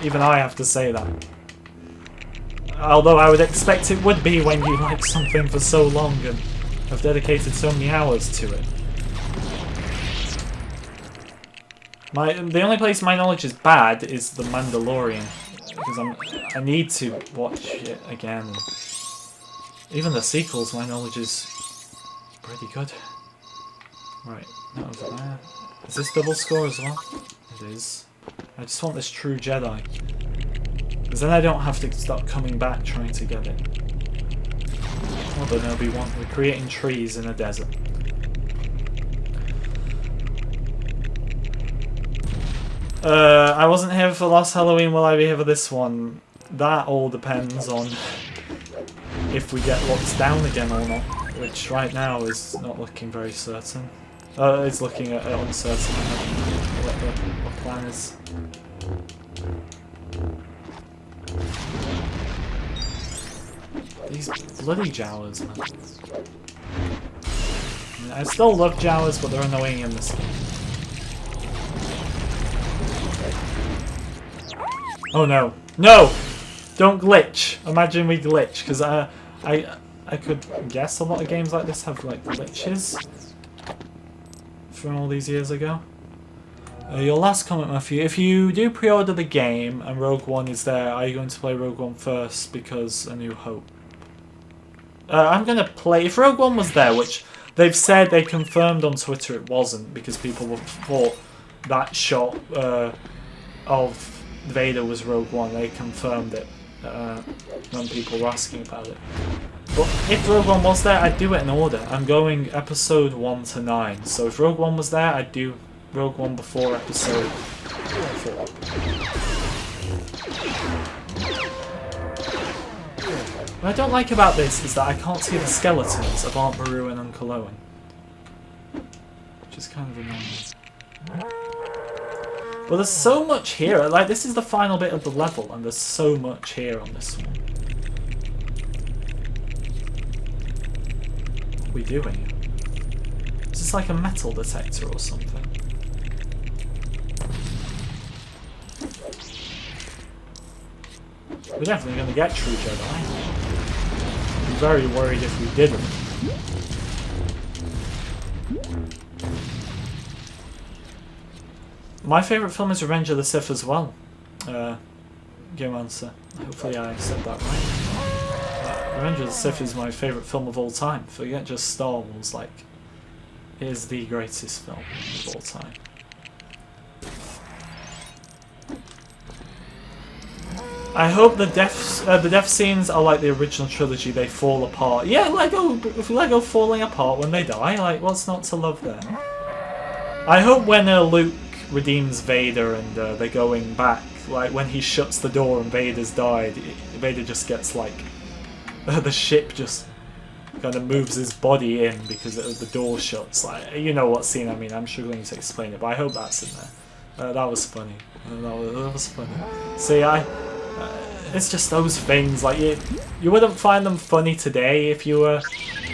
Even I have to say that. Although I would expect it would be when you like something for so long and have dedicated so many hours to it. The only place my knowledge is bad is The Mandalorian, because I need to watch it again. Even the sequels, my knowledge is pretty good. Right, that over there. Is this double score as well? It is. I just want this true Jedi, because then I don't have to start coming back trying to get it. Well done, Obi-Wan. We're creating trees in a desert. I wasn't here for last Halloween. Will I be here for this one? That all depends on if we get locked down again or not, which right now is not looking very certain. It's looking uncertain. What the plan is. These bloody Jawas, man. I mean, I still love Jawas, but they're annoying in this game. Oh no. No! Don't glitch! Imagine we glitch, because I could guess a lot of games like this have like glitches from all these years ago. Your last comment, Matthew. If you do pre-order the game and Rogue One is there, are you going to play Rogue One first because A New Hope? I'm going to play... If Rogue One was there, which they've said, they confirmed on Twitter it wasn't, because people thought that shot of Vader was Rogue One. They confirmed it when people were asking about it. But if Rogue One was there, I'd do it in order. I'm going episode 1 to 9. So if Rogue One was there, I'd do Rogue One before episode 4. What I don't like about this is that I can't see the skeletons of Aunt Beru and Uncle Owen. Which is kind of annoying. But there's so much here. Like, this is the final bit of the level, and there's so much here on this one. What are we doing? Is this like a metal detector or something? We're definitely going to get True Jedi. I'm very worried if we didn't. My favourite film is Revenge of the Sith as well. Game answer. Hopefully I said that right. Revenge of the Sith is my favourite film of all time. Forget just Star Wars, like, it is the greatest film of all time. I hope the death scenes are like the original trilogy, they fall apart. Yeah, Lego falling apart when they die, like, what's not to love there? I hope when Luke redeems Vader and they're going back, like when he shuts the door and Vader's died, Vader just gets like, the ship just kind of moves his body in because the door shuts. Like, you know what scene I mean, I'm struggling to explain it, but I hope that's in there. That was funny. That was funny. See, it's just those things, like, you wouldn't find them funny today if you were,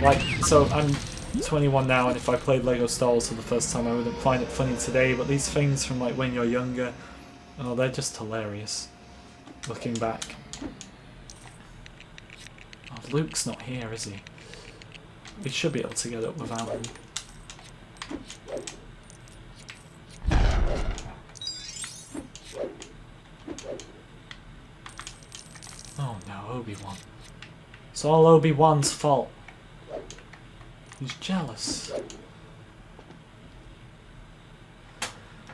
like, so I'm 21 now, and if I played Lego Star Wars for the first time, I wouldn't find it funny today, but these things from, like, when you're younger, oh, they're just hilarious, looking back. Oh, Luke's not here, is he? We should be able to get up without him. Oh no, Obi-Wan. It's all Obi-Wan's fault. He's jealous.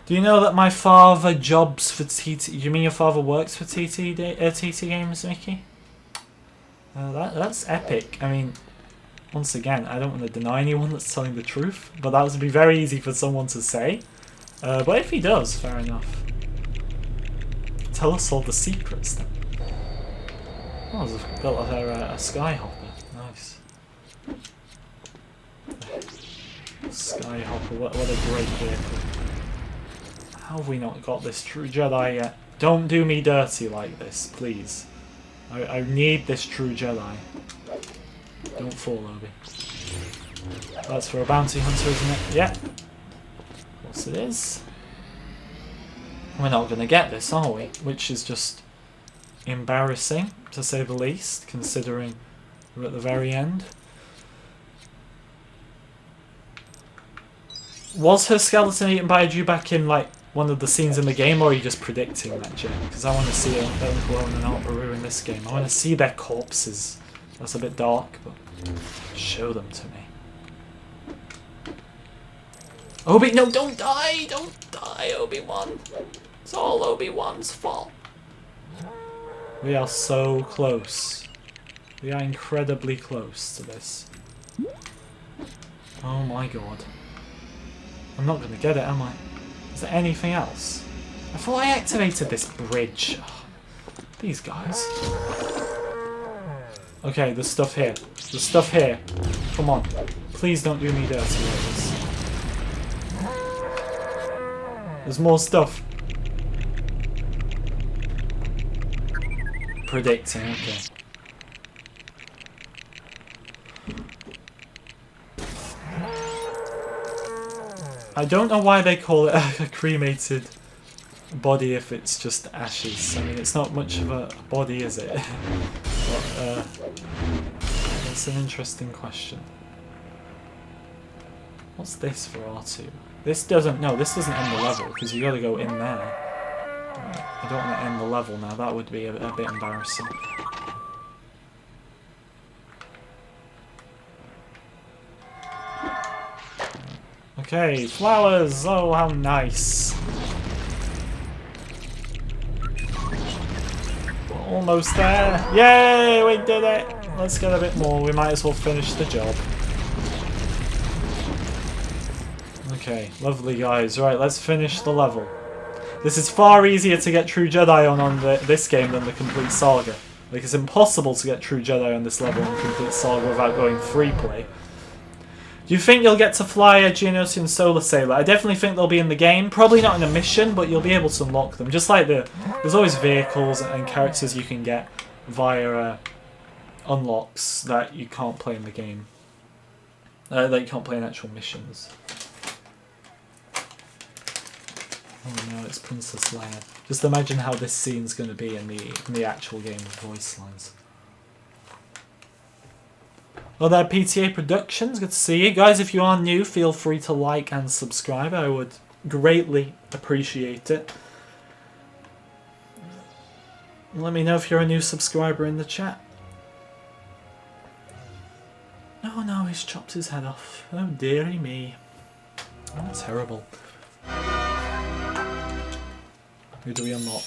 Do you know that my father jobs for TT... You mean your father works for TT Games, Mickey? That's epic. I mean, once again, I don't want to deny anyone that's telling the truth, but that would be very easy for someone to say. But if he does, fair enough. Tell us all the secrets then. Oh, there's built a Skyhopper. Nice. Skyhopper, what a great vehicle. How have we not got this true Jedi yet? Don't do me dirty like this, please. I need this true Jedi. Don't fall, Obi. That's for a bounty hunter, isn't it? Yeah. Of course it is. We're not going to get this, are we? Which is just embarrassing, to say the least, considering we're at the very end. Was her skeleton eaten by a Jew back in, like, one of the scenes in the game, or are you just predicting that, Jim? Because I want to see Uncle Owen and Aunt Beru in this game. I want to see their corpses. That's a bit dark, but show them to me. Obi, no, don't die! Don't die, Obi-Wan! It's all Obi-Wan's fault. We are so close. We are incredibly close to this. Oh my god. I'm not going to get it, am I? Is there anything else? I thought I activated this bridge. Oh, these guys. Okay, there's stuff here. There's stuff here. Come on. Please don't do me dirty like this. There's more stuff. Predicting, okay. I don't know why they call it a cremated body if it's just ashes. I mean, it's not much of a body, is it? But, it's an interesting question. What's this for R2? This doesn't end the level, because you gotta go in there. I don't want to end the level now, that would be a bit embarrassing. Okay, flowers! Oh, how nice! We're almost there! Yay! We did it! Let's get a bit more, we might as well finish the job. Okay, lovely guys. Right, let's finish the level. This is far easier to get True Jedi on this game than the Complete Saga. Like, it's impossible to get True Jedi on this level in Complete Saga without going free play. Do you think you'll get to fly a Geonosian Solar Sailor? I definitely think they'll be in the game. Probably not in a mission, but you'll be able to unlock them. Just like there's always vehicles and characters you can get via unlocks that you can't play in the game. That you can't play in actual missions. Oh no, it's Princess Leia. Just imagine how this scene's going to be in the actual game with voice lines. Well, there, PTA Productions. Good to see you. Guys, if you are new, feel free to like and subscribe. I would greatly appreciate it. Let me know if you're a new subscriber in the chat. Oh no, he's chopped his head off. Oh dearie me. Oh, terrible. Who do we unlock?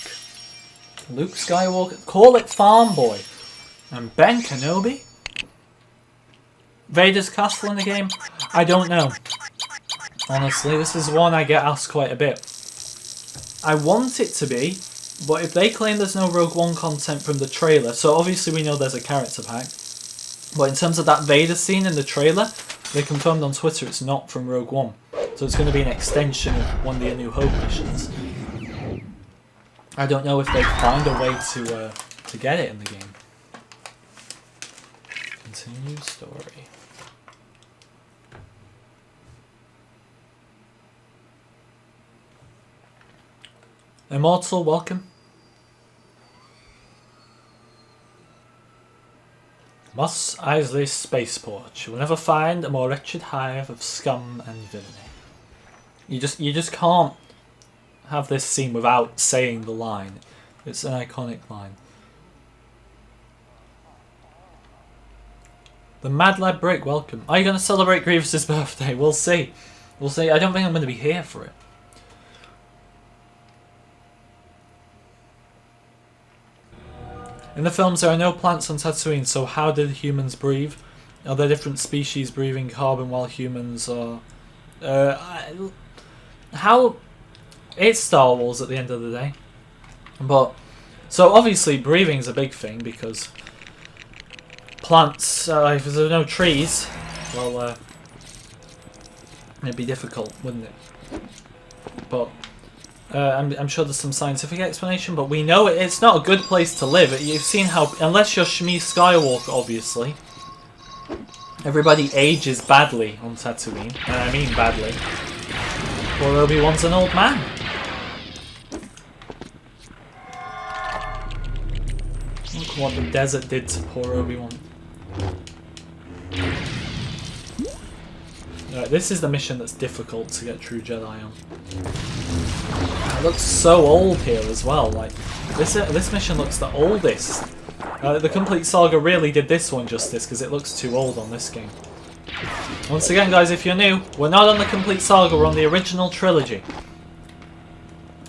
Luke Skywalker. Call it Farm Boy. And Ben Kenobi? Vader's castle in the game? I don't know. Honestly, this is one I get asked quite a bit. I want it to be, but if they claim there's no Rogue One content from the trailer, so obviously we know there's a character pack, but in terms of that Vader scene in the trailer, they confirmed on Twitter it's not from Rogue One. So it's going to be an extension of one of the A New Hope missions. I don't know if they find a way to get it in the game. Continue story. Immortal, welcome. Mos Eisley's spaceport. You will never find a more wretched hive of scum and villainy. You just can't have this scene without saying the line. It's an iconic line. The Mad Lad Brick, welcome. Are you going to celebrate Grievous's birthday? We'll see. We'll see. I don't think I'm going to be here for it. In the films, there are no plants on Tatooine, so how did humans breathe? Are there different species breathing carbon while humans are... how... It's Star Wars at the end of the day. But... So obviously breathing is a big thing because... Plants, if there's no trees, well, it'd be difficult, wouldn't it? But... I'm sure there's some scientific explanation, but we know it's not a good place to live. You've seen how, unless you're Shmi Skywalker, obviously, everybody ages badly on Tatooine, and I mean badly. Poor Obi-Wan's an old man. Look what the desert did to poor Obi-Wan. This is the mission that's difficult to get True Jedi on. It looks so old here as well. Like this mission looks the oldest. The Complete Saga really did this one justice because it looks too old on this game. Once again, guys, if you're new, we're not on the Complete Saga. We're on the original trilogy.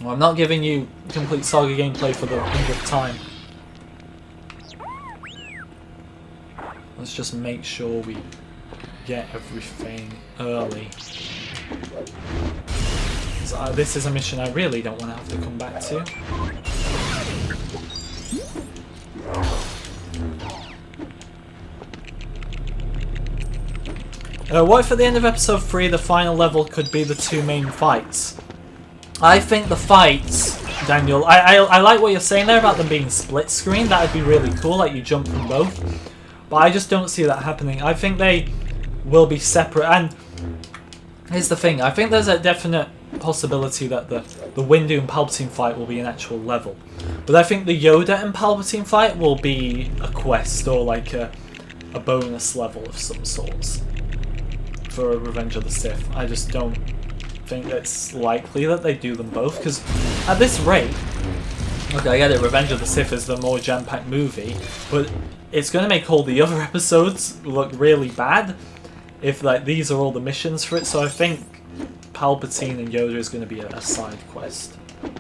Well, I'm not giving you Complete Saga gameplay for the 100th time. Let's just make sure we get everything early. So, this is a mission I really don't want to have to come back to. What if at the end of episode 3 the final level could be the two main fights? I think the fights, Daniel, I like what you're saying there about them being split screen. That would be really cool, like you jump from both. But I just don't see that happening. I think they will be separate. And here's the thing, I think there's a definite possibility that the Windu and Palpatine fight will be an actual level. But I think the Yoda and Palpatine fight will be a quest or like a bonus level of some sorts for Revenge of the Sith. I just don't think it's likely that they do them both, because at this rate, okay, I get it, Revenge of the Sith is the more jam-packed movie, but it's going to make all the other episodes look really bad if like these are all the missions for it, so I think Palpatine and Yoda is going to be a side quest. Look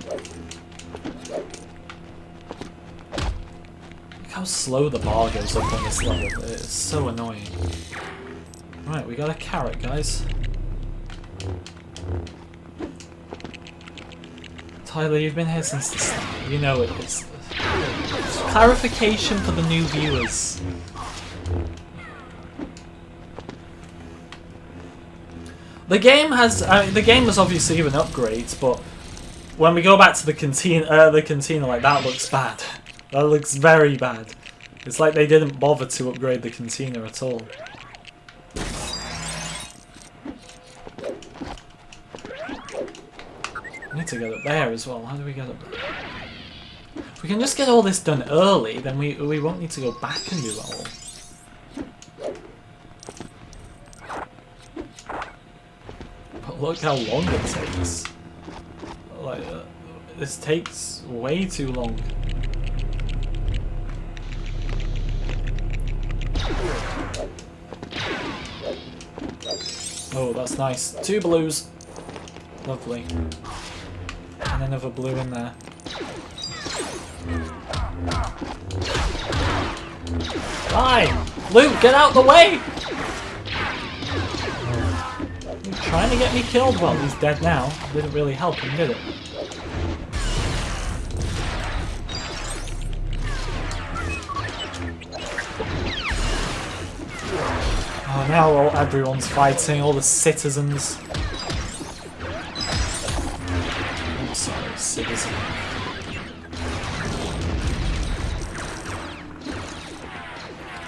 how slow the bar goes up on this level, it's so annoying. Right, we got a carrot, guys. Tyler, you've been here since the start. You know it is. Clarification for the new viewers. The game has, the game was obviously even upgrades, but when we go back to the cantina, like that looks bad. That looks very bad. It's like they didn't bother to upgrade the cantina at all. I need to get up there as well. How do we get up there? If we can just get all this done early, then we won't need to go back and do it all. But look how long it takes. Like, this takes way too long. Oh, that's nice. 2 blues. Lovely. And another blue in there. Fine! Luke, get out the way! You're trying to get me killed? Well, he's dead now. Didn't really help him, did it? Oh, now everyone's fighting, all the citizens. I'm sorry, citizen.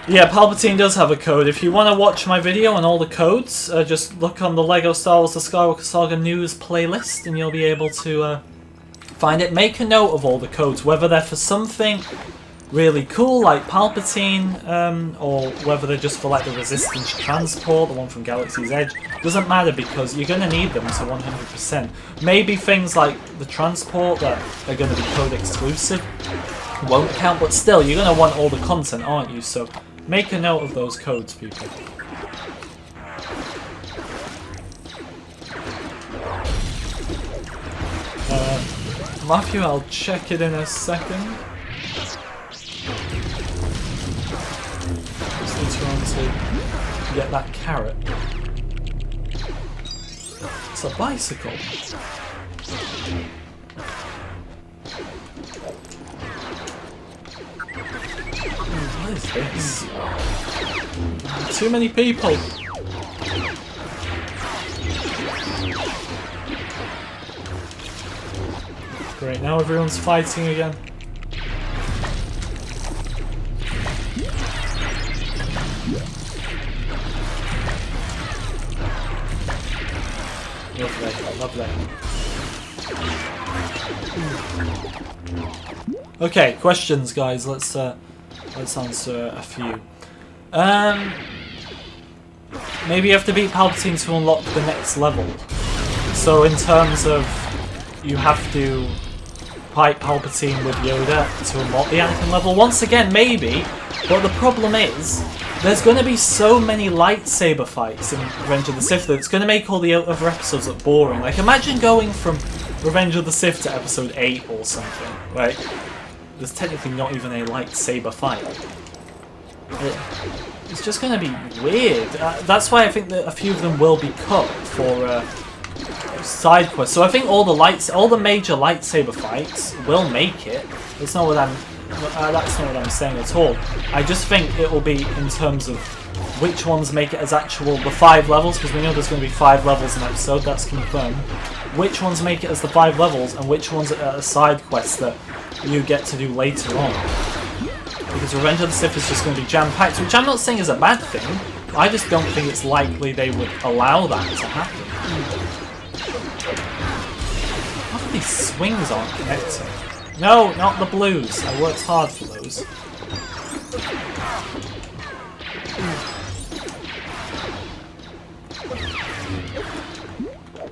Yeah, Palpatine does have a code. If you want to watch my video on all the codes, just look on the LEGO Star Wars The Skywalker Saga news playlist and you'll be able to find it. Make a note of all the codes, whether they're for something really cool like Palpatine, or whether they're just for like the Resistance Transport, the one from Galaxy's Edge. Doesn't matter because you're going to need them to 100%. Maybe things like the Transport that are going to be code exclusive won't count, but still, you're going to want all the content, aren't you? So make a note of those codes, people. Matthew, I'll check it in a second. Just need to run to get that carrot. It's a bicycle. What is this? Too many people. Great, now everyone's fighting again. Lovely, lovely. Okay, questions, guys. Let's answer a few. Maybe you have to beat Palpatine to unlock the next level. So in terms of you have to fight Palpatine with Yoda to unlock the Anakin level. Once again, maybe. But the problem is, there's going to be so many lightsaber fights in Revenge of the Sith that it's going to make all the other episodes look boring. Like, imagine going from Revenge of the Sith to episode 8 or something, right? There's technically not even a lightsaber fight. It's just going to be weird. That's why I think that a few of them will be cut for side quests. So I think all the major lightsaber fights will make it. That's not what I'm saying at all. I just think it will be in terms of which ones make it as actual the 5 levels, because we know there's going to be 5 levels in an episode, that's confirmed. Which ones make it as the 5 levels, and which ones are a side quest that you get to do later on. Because Revenge of the Sith is just going to be jam-packed, which I'm not saying is a bad thing. I just don't think it's likely they would allow that to happen. How these swings aren't connecting? No, not the blues. I worked hard for those.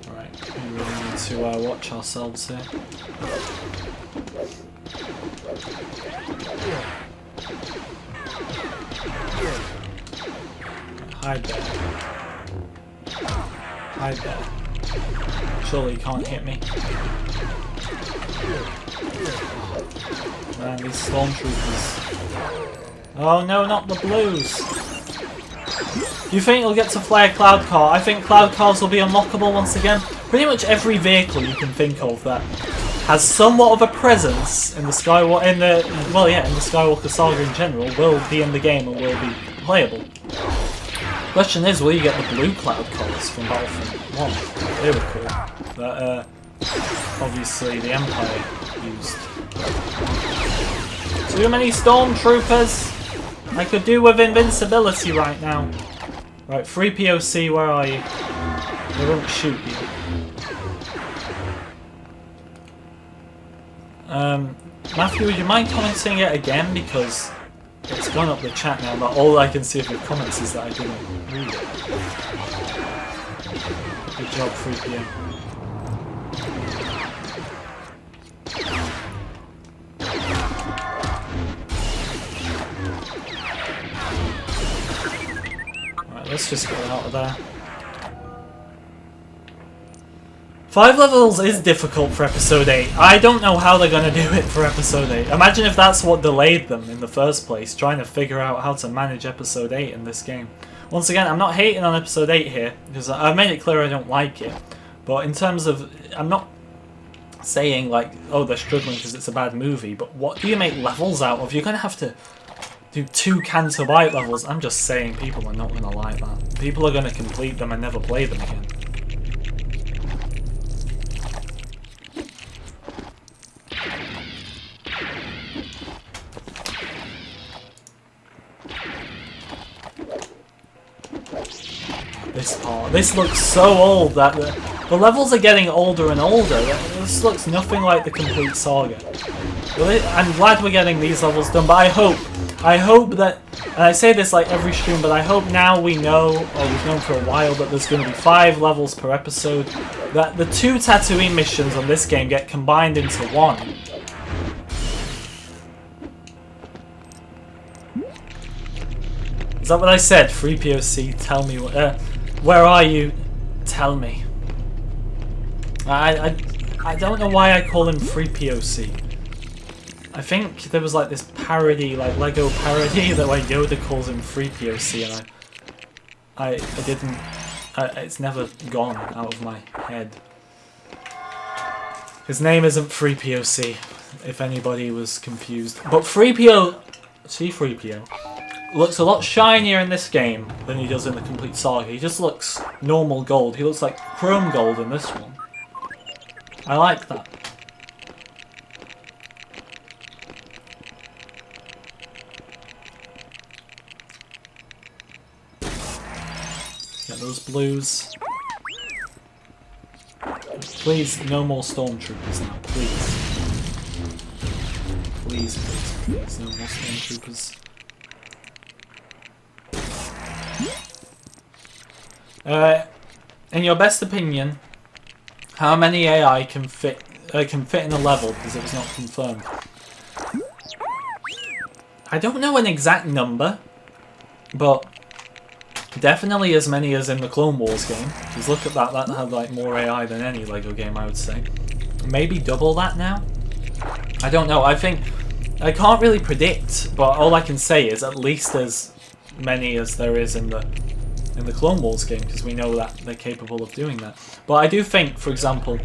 Alright, we really need to watch ourselves here. Hide there. Hide there. Surely you can't hit me. Man, these stormtroopers. Oh no, not the blues. Do you think you'll get to fly a cloud car? I think cloud cars will be unlockable once again. Pretty much every vehicle you can think of that has somewhat of a presence in the Skywalker, in the Skywalker Saga in general, will be in the game and will be playable. Question is, will you get the blue cloud cars from Battlefront 1? They were cool. That obviously the Empire used. Too many stormtroopers! I could do with invincibility right now. Right, free POC, where are you? They won't shoot you. Matthew, would you mind commenting it again? Because it's gone up the chat now, but all I can see of your comments is that I didn't read it. Good job, 3PM. Right, let's just get out of there. 5 levels is difficult for episode 8. I don't know how they're going to do it for episode 8. Imagine if that's what delayed them in the first place, trying to figure out how to manage episode 8 in this game. Once again, I'm not hating on episode 8 here, because I've made it clear I don't like it. But in terms of, I'm not saying like, oh, they're struggling because it's a bad movie, but what do you make levels out of? You're going to have to do 2 Canto Bight levels. I'm just saying people are not going to like that. People are going to complete them and never play them again. this part. This looks so old that the levels are getting older and older. This looks nothing like the complete saga. Well, I'm glad we're getting these levels done, but I hope that, and I say this like every stream, but I hope now we know, or we've known for a while, that there's going to be 5 levels per episode, that the 2 Tatooine missions on this game get combined into 1. Is that what I said? Free POC, tell me, where are you? Tell me. I don't know why I call him Free POC. I think there was like this parody, like Lego parody, that like Yoda calls him Free POC, and I didn't, it's never gone out of my head. His name isn't Free POC, if anybody was confused. But C-3PO looks a lot shinier in this game than he does in the complete saga. He just looks normal gold. He looks like chrome gold in this one. I like that. Get those blues. Please, no more stormtroopers now. Please. Please, please, please, no more stormtroopers. In your best opinion, how many AI can fit in a level, because it was not confirmed? I don't know an exact number, but definitely as many as in the Clone Wars game. Because look at that, that had like more AI than any Lego game, I would say. Maybe double that now? I don't know. I think I can't really predict, but all I can say is at least as many as there is in the Clone Wars game, because we know that they're capable of doing that. But I do think, for example,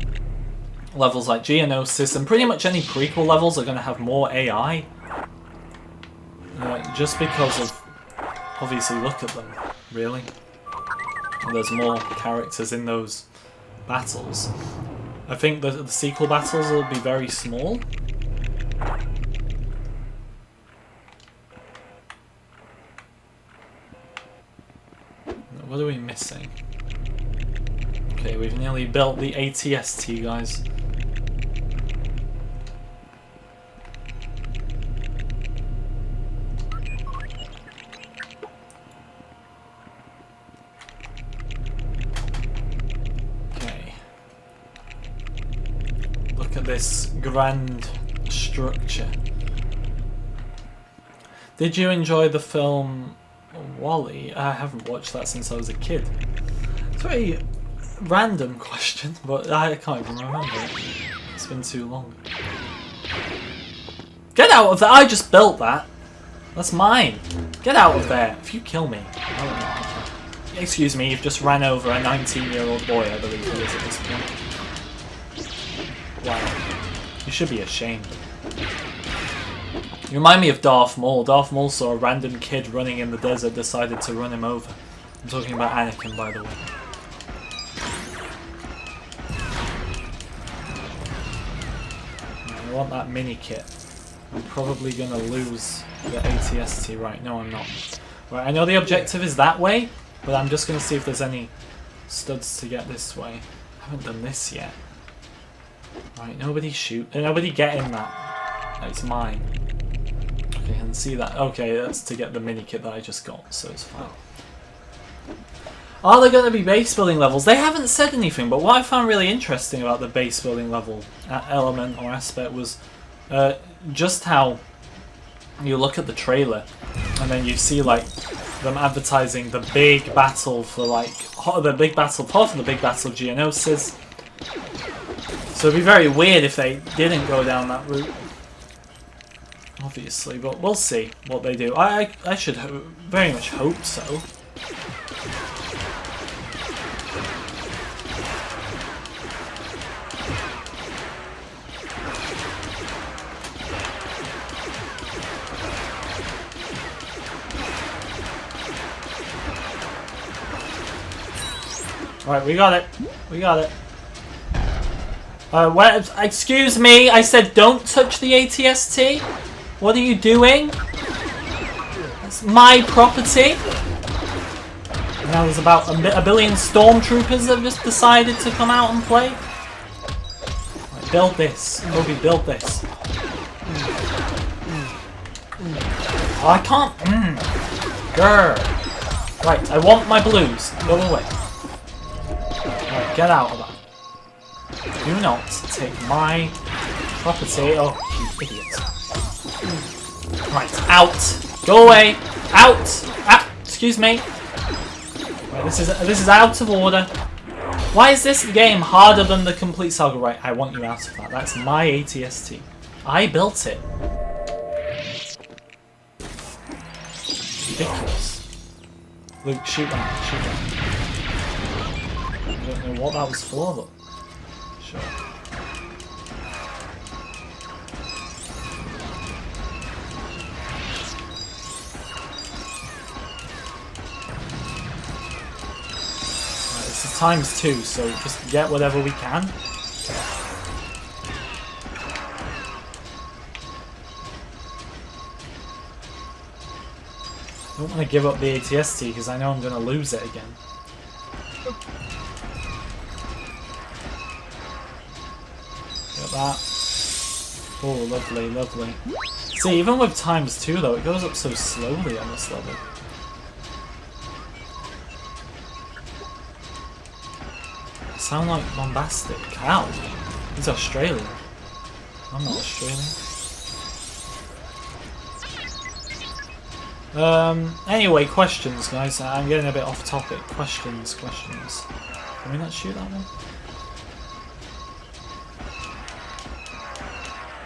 levels like Geonosis and pretty much any prequel levels are going to have more AI. Just because of, obviously, look at them, really. And there's more characters in those battles. I think the sequel battles will be very small. What are we missing? Okay, we've nearly built the ATST, guys. Okay. Look at this grand structure. Did you enjoy the film Wall-E? I haven't watched that since I was a kid. It's a very random question, but I can't even remember it. It's been too long. Get out of there! I just built that! That's mine! Get out of there! If you kill me, I don't know. Excuse me, you've just ran over a 19-year-old boy, I believe he is at this point. Wow. You should be ashamed. You remind me of Darth Maul. Darth Maul saw a random kid running in the desert, decided to run him over. I'm talking about Anakin, by the way. I want that mini kit. I'm probably going to lose the ATST. Right, no I'm not. Right, I know the objective is that way, but I'm just going to see if there's any studs to get this way. I haven't done this yet. Right, nobody shoot. Nobody get in that. It's mine. Okay, I can see that. Okay, that's to get the mini kit that I just got, so it's fine. Are there going to be base building levels? They haven't said anything, but what I found really interesting about the base building level element or aspect was just how you look at the trailer and then you see like them advertising the big battle for like the big battle pod for the big battle of Geonosis. So it'd be very weird if they didn't go down that route, obviously, but we'll see what they do. I should very much hope so. Alright, we got it. We got it. Excuse me, I said don't touch the ATST. What are you doing? It's my property. Now there's about a billion stormtroopers that have just decided to come out and play. Right, build this. Obi, build this. Oh, I can't. Grr. Right, I want my blues. Go away. Right, get out of that. Do not take my property. Oh, you idiot. Right, out. Go away. Out. Ah, excuse me. Right, this is out of order. Why is this game harder than the complete saga? Right, I want you out of that. That's my ATST. I built it. Ridiculous. Luke, shoot that. Shoot that. I don't know what that was for, but sure. This is ×2, so just get whatever we can. I don't want to give up the ATST because I know I'm going to lose it again. Get that. Oh, lovely, lovely. See, even with ×2 though, it goes up so slowly on this level. Sound like bombastic. Cow. He's Australian. I'm not Australian. Anyway, questions, guys. I'm getting a bit off topic. Questions. Can we not shoot that one?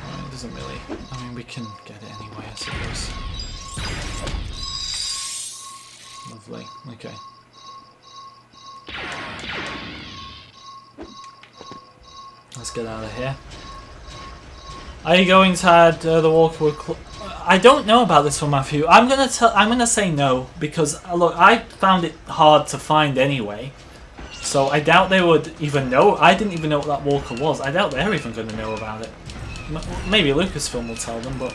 Well, it doesn't really. I mean, we can get it anyway, I suppose. Lovely. Okay. Let's get out of here. Are you going to add the Walker with I don't know about this one, Matthew. I'm gonna say no because look, I found it hard to find anyway. So I doubt they would even know. I didn't even know what that Walker was. I doubt they're even going to know about it. Maybe Lucasfilm will tell them, but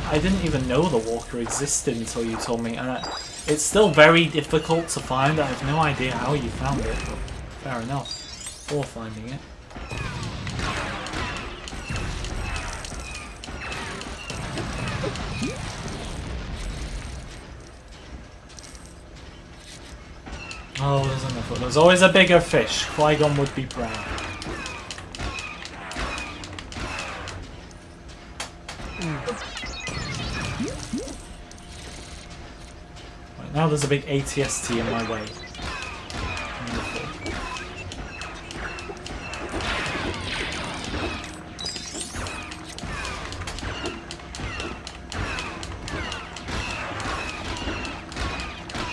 I didn't even know the Walker existed until you told me. And it's still very difficult to find. I have no idea how you found it, but fair enough. For finding it. Oh, there's enough. There's always a bigger fish. Qui-Gon would be proud. Right, now there's a big ATST in my way. Wonderful.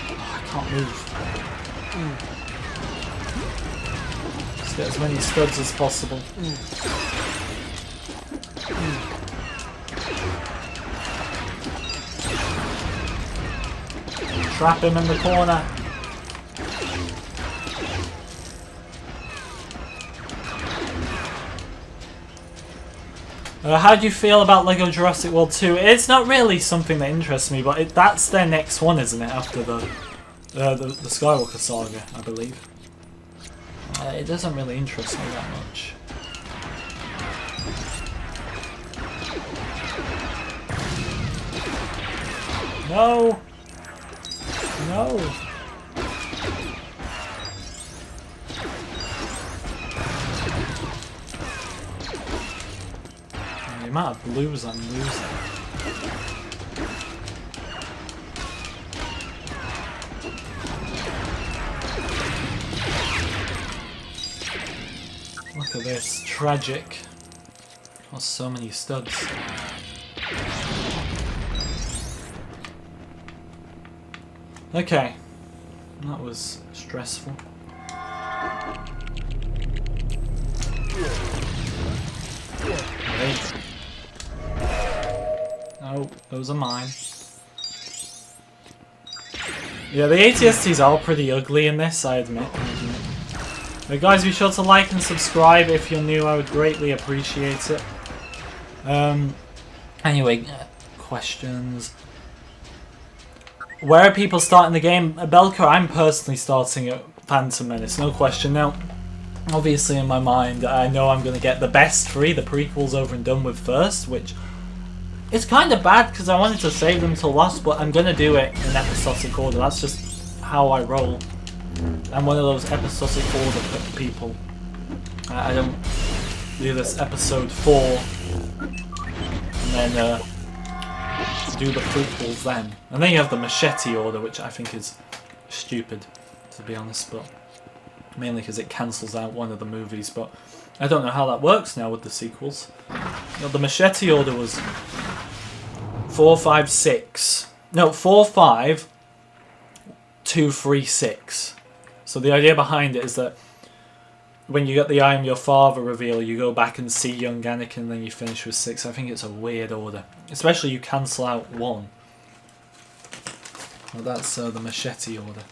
Oh, I can't move. Let's get as many studs as possible. Trap him in the corner. How do you feel about LEGO Jurassic World 2? It's not really something that interests me, but that's their next one, isn't it? After the Skywalker Saga, I believe. It doesn't really interest me that much. No! No! The amount of blues I'm losing. Look at this, tragic. Lost so many studs. Okay, that was stressful. Wait. No, those are mine. Yeah, the ATSTs are pretty ugly in this, I admit. But guys, be sure to like and subscribe if you're new. I would greatly appreciate it. Anyway, questions. where are people starting the game? Belka, I'm personally starting at Phantom Menace, no question. Now, obviously in my mind, I know I'm going to get the best three, the prequels over and done with first, which is kind of bad because I wanted to save them till last, but I'm going to do it in episodic order. That's just how I roll. I'm one of those episodic order people. I don't do this episode 4 and then do the prequels then. And then you have the machete order, which I think is stupid, to be honest, but mainly because it cancels out one of the movies, but I don't know how that works now with the sequels. You know, the machete order was 4, 5, 6. No, 4, 5, 2, 3, 6. So the idea behind it is that when you get the I am your father reveal, you go back and see young Anakin, and then you finish with 6. I think it's a weird order. Especially you cancel out 1. Well, that's the machete order.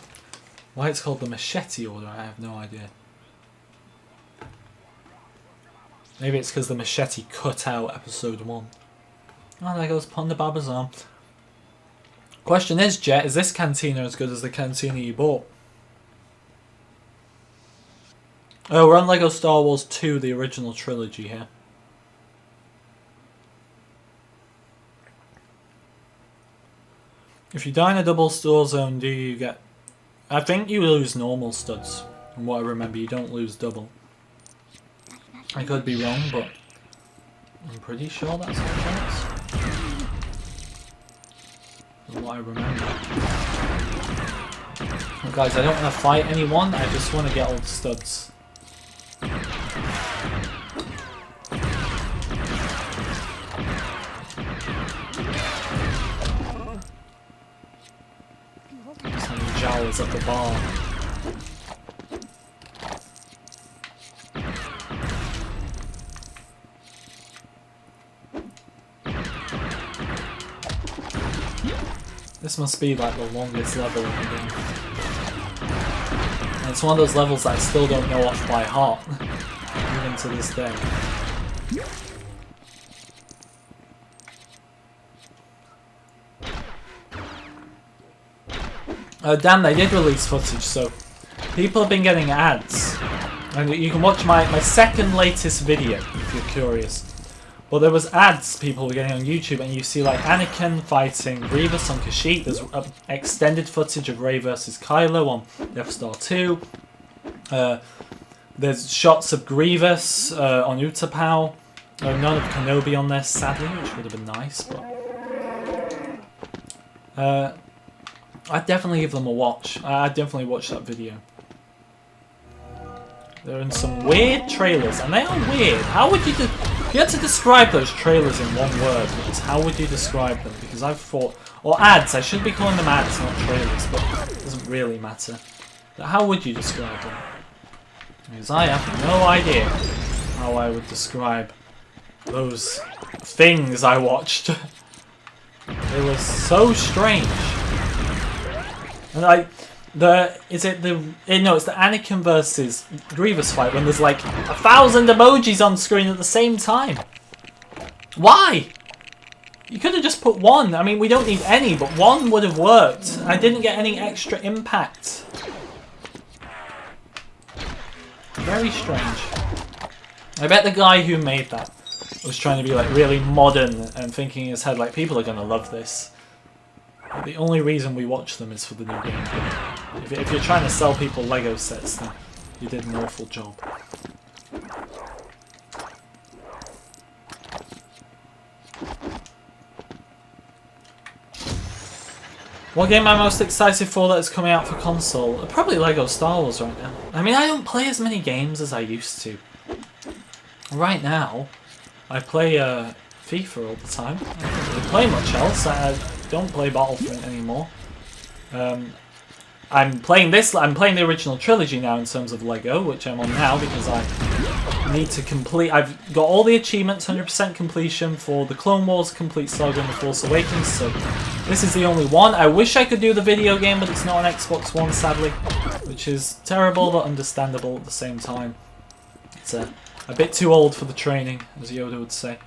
Why it's called the machete order, I have no idea. Maybe it's because the machete cut out episode 1. Oh, there goes Ponda Baba's arm. Question is, Jet, is this cantina as good as the cantina you bought? Oh, we're on LEGO Star Wars 2, the original trilogy here. If you die in a double store zone, do you get... I think you lose normal studs. From what I remember, you don't lose double. I could be wrong, but I'm pretty sure that's how it works. From what I remember. Well, guys, I don't want to fight anyone, I just want to get all the studs. Some jowls at the bar. This must be like the longest level in the game. And it's one of those levels that I still don't know off by heart, even to this day. Damn, they did release footage, so people have been getting ads. And you can watch my second latest video if you're curious. Well, there was ads people were getting on YouTube, and you see like Anakin fighting Grievous on Kashyyyk. There's extended footage of Rey versus Kylo on Death Star 2. There's shots of Grievous on Utapau. None of Kenobi on there, sadly, which would have been nice, but I'd definitely give them a watch. I'd definitely watch that video. They're in some weird trailers, and they are weird. How would you if you had to describe those trailers in one word, because how would you describe them? Because I've thought, or ads, I should be calling them ads, not trailers, but it doesn't really matter. But how would you describe them? Because I have no idea how I would describe those things I watched. They were so strange. And it's the Anakin versus Grievous fight when there's like 1,000 emojis on screen at the same time. Why? You could have just put one. I mean, we don't need any, but one would have worked. I didn't get any extra impact. Very strange. I bet the guy who made that was trying to be like really modern and thinking in his head like, people are gonna love this. But the only reason we watch them is for the new game. If you're trying to sell people Lego sets, then you did an awful job. What game am I most excited for that is coming out for console? Probably Lego Star Wars right now. I mean, I don't play as many games as I used to. Right now, I play FIFA all the time. I don't really play much else. I don't play Battlefront anymore. I'm playing the original trilogy now in terms of Lego, which I'm on now because I need to complete. I've got all the achievements, 100% completion for the Clone Wars, Complete Saga, and the Force Awakens. So this is the only one. I wish I could do the video game, but it's not on Xbox One, sadly, which is terrible but understandable at the same time. It's a bit too old for the training, as Yoda would say.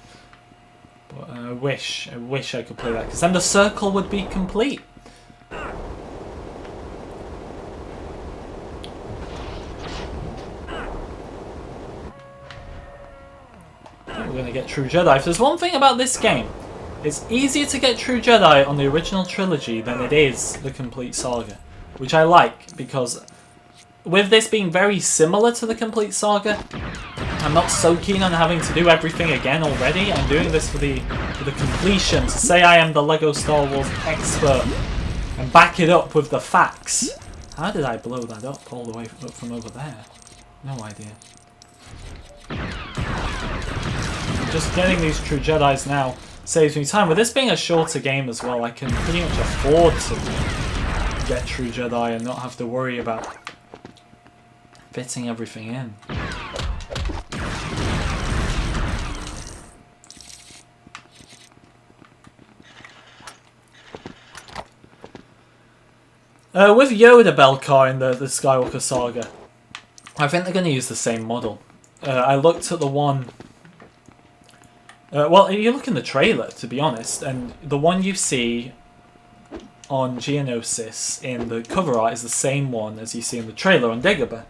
But I wish I could play that, because then the circle would be complete. we're going to get True Jedi. If there's one thing about this game, it's easier to get True Jedi on the original trilogy than it is the complete saga. Which I like, because with this being very similar to the complete saga, I'm not so keen on having to do everything again already. I'm doing this for the completion, to say I am the LEGO Star Wars expert and back it up with the facts. How did I blow that up all the way up from over there? No idea. Just getting these True Jedis now saves me time. With this being a shorter game as well, I can pretty much afford to get True Jedi and not have to worry about fitting everything in. With Yoda Belcar in the Skywalker Saga, I think they're going to use the same model. I looked at the one... well, you look in the trailer, to be honest, and the one you see on Geonosis in the cover art is the same one as you see in the trailer on Dagobah.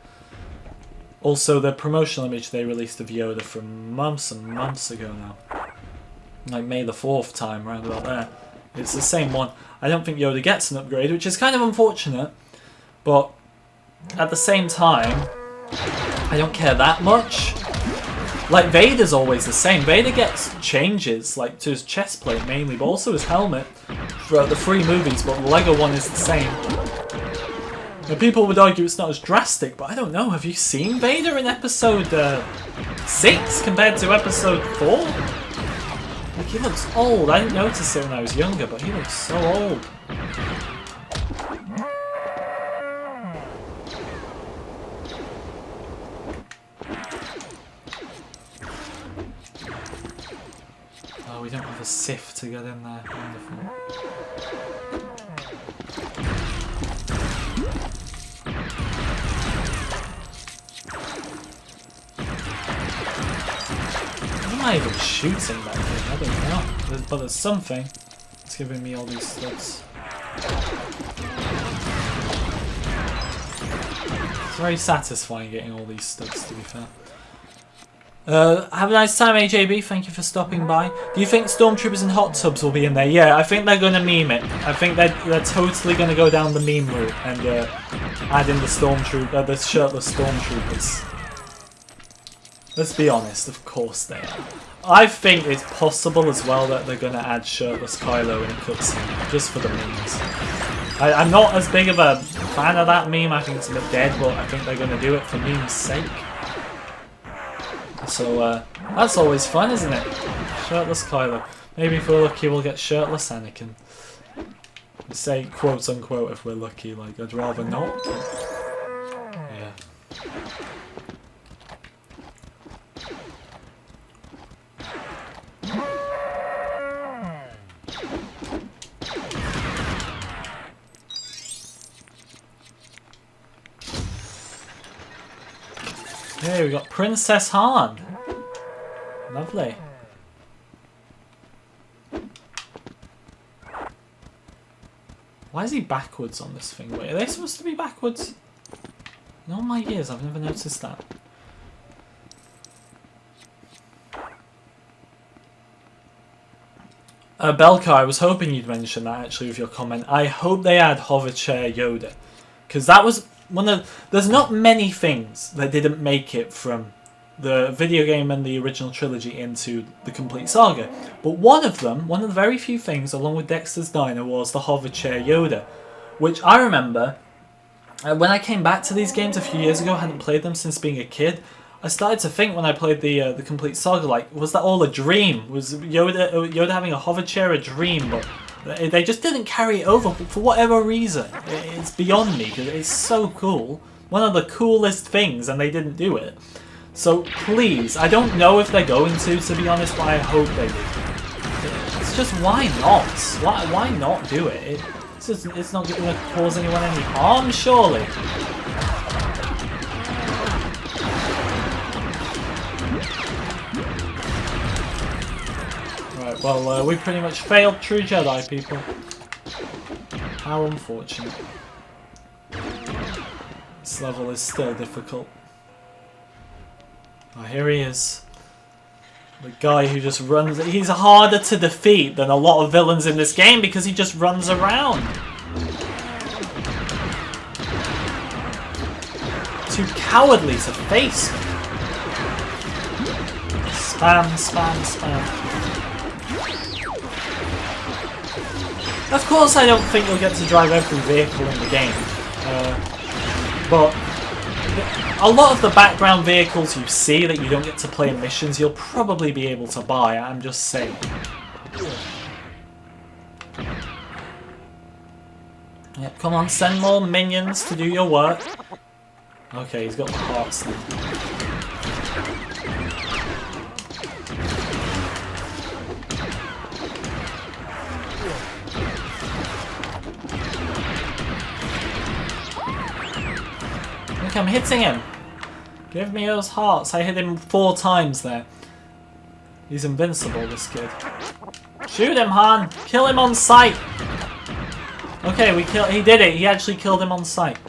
Also, the promotional image they released of Yoda from months and months ago now. Like May the 4th time, around about there. It's the same one. I don't think Yoda gets an upgrade, which is kind of unfortunate, but at the same time, I don't care that much. Like, Vader's always the same. Vader gets changes, like, to his chest plate mainly, but also his helmet throughout the 3 movies, but the LEGO one is the same. Now, people would argue it's not as drastic, but I don't know. Have you seen Vader in episode 6 compared to episode 4? Like, he looks old. I didn't notice it when I was younger, but he looks so old. Oh, we don't have a Sith to get in there. Wonderful. Am I even shooting that thing? I don't know. But there's something. It's giving me all these studs. It's very satisfying getting all these studs, to be fair. Have a nice time, AJB. Thank you for stopping by. Do you think Stormtroopers in hot tubs will be in there? Yeah, I think they're going to meme it. I think they're totally going to go down the meme route and add in the the shirtless Stormtroopers. Let's be honest, of course they are. I think it's possible as well that they're going to add shirtless Kylo in a cutscene, just for the memes. I'm not as big of a fan of that meme, I think it's a bit dead, but I think they're going to do it for meme's sake. So, that's always fun, isn't it? Shirtless Kylo. Maybe if we're lucky we'll get shirtless Anakin. Say quote unquote if we're lucky, like I'd rather not. Yeah. Hey, we got Princess Han. Lovely. Why is he backwards on this thing? Wait, are they supposed to be backwards? In all my years, I've never noticed that. Belka, I was hoping you'd mention that actually with your comment. I hope they add hover chair Yoda. Because that was one of... There's not many things that didn't make it from the video game and the original trilogy into the complete saga. But one of them, one of the very few things, along with Dexter's Diner, was the hover chair Yoda. Which I remember, when I came back to these games a few years ago, I hadn't played them since being a kid, I started to think when I played the complete saga, like, was that all a dream? Was Yoda having a hover chair a dream? But they just didn't carry it over for whatever reason. It's beyond me, because it's so cool. One of the coolest things, and they didn't do it. So please, I don't know if they're going to be honest, but I hope they do. It's just, why not? Why not do it? It's not going to cause anyone any harm, surely. Right, well, we pretty much failed True Jedi, people. How unfortunate. This level is still difficult. Oh, here he is. The guy who just runs... He's harder to defeat than a lot of villains in this game because he just runs around. Too cowardly to face me. Spam, spam, spam. Of course I don't think you'll get to drive every vehicle in the game. But a lot of the background vehicles you see that you don't get to play in missions, you'll probably be able to buy, I'm just saying. Yeah, come on, send more minions to do your work. Okay, he's got the parts now. Look, I'm hitting him. Give me those hearts. I hit him 4 times there. He's invincible, this kid. Shoot him, Han! Kill him on sight! Okay, he did it. He actually killed him on sight.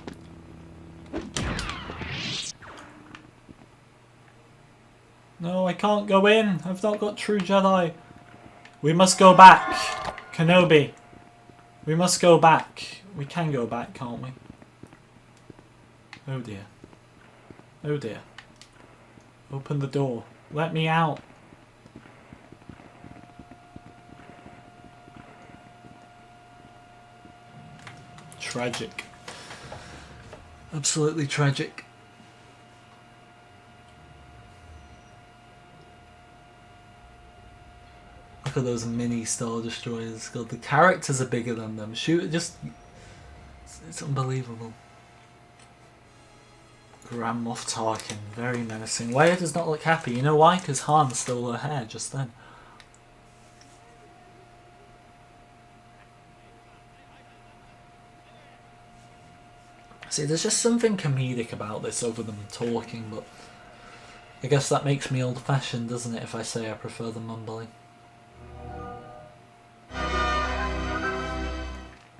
No, I can't go in. I've not got true Jedi. We must go back. Kenobi. We must go back. We can go back, can't we? Oh dear. Oh dear. Open the door. Let me out. Tragic. Absolutely tragic. Look at those mini Star Destroyers. God, the characters are bigger than them. Shoot, just... It's unbelievable. Grand Moff Tarkin, very menacing. Leia does not look happy. You know why? Because Han stole her hair just then. See, there's just something comedic about this over them talking, but I guess that makes me old-fashioned, doesn't it, if I say I prefer the mumbling.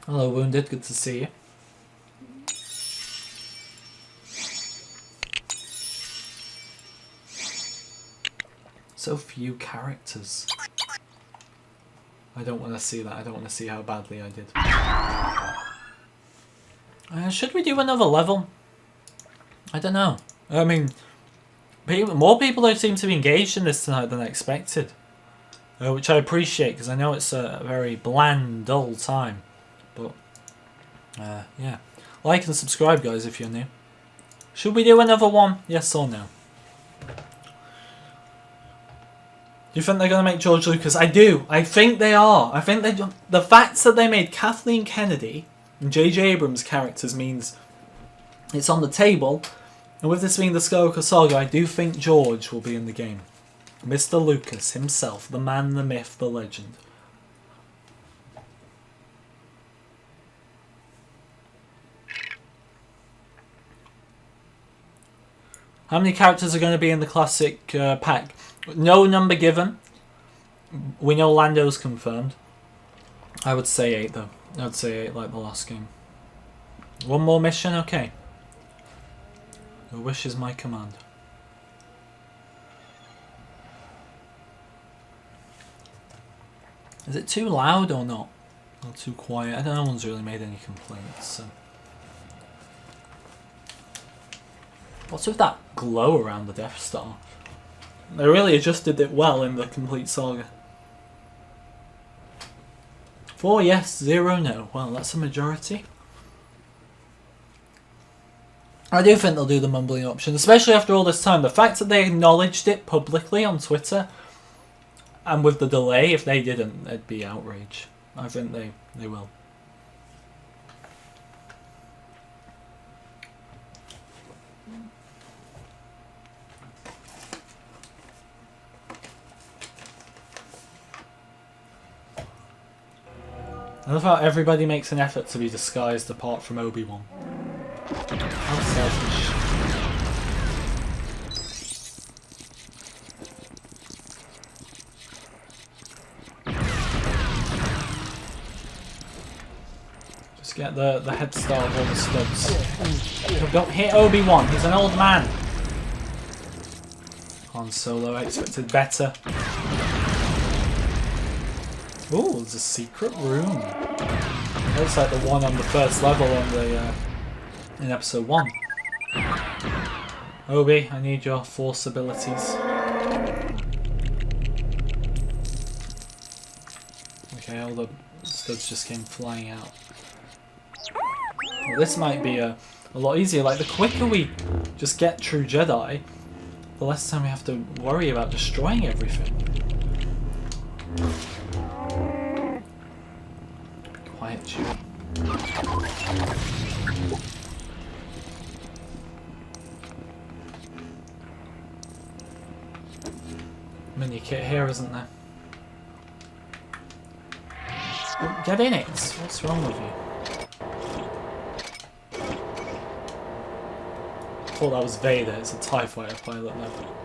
Hello, Wounded. Good to see you. So few characters. I don't want to see that. I don't want to see how badly I did. Should we do another level? I don't know. I mean, more people seem to be engaged in this tonight than I expected. Which I appreciate, because I know it's a very bland, dull time. But, yeah. Like and subscribe, guys, if you're new. Should we do another one? Yes or no? Do you think they're going to make George Lucas? I do. I think they are. I think the fact that they made Kathleen Kennedy and J.J. Abrams' characters means it's on the table. And with this being the Skywalker Saga, I do think George will be in the game. Mr. Lucas himself. The man, the myth, the legend. How many characters are going to be in the classic pack? No number given. We know Lando's confirmed. I would say 8 though. I would say 8 like the last game. One more mission? Okay. Your wish is my command. Is it too loud or not? Or too quiet? I don't know, no one's really made any complaints. So. What's with that glow around the Death Star? They really adjusted it well in the complete saga. 4 yes, 0 no. Well, that's a majority. I do think they'll do the mumbling option, especially after all this time. The fact that they acknowledged it publicly on Twitter, and with the delay, if they didn't, it'd be outrage. I think they will. I love how everybody makes an effort to be disguised apart from Obi-Wan. How selfish. Just get the head start of all the studs. Don't hit Obi-Wan, he's an old man. on solo. I expected better. Ooh, there's a secret room. Looks like the one on the first level on the in episode 1. Obi, I need your force abilities. Okay, all the studs just came flying out. Well, this might be a lot easier. Like, the quicker we just get true Jedi, the less time we have to worry about destroying everything. Be quiet, Chewie. Mini kit here, isn't there? Well, get in it! What's wrong with you? I thought that was Vader. It's a TIE fighter pilot level.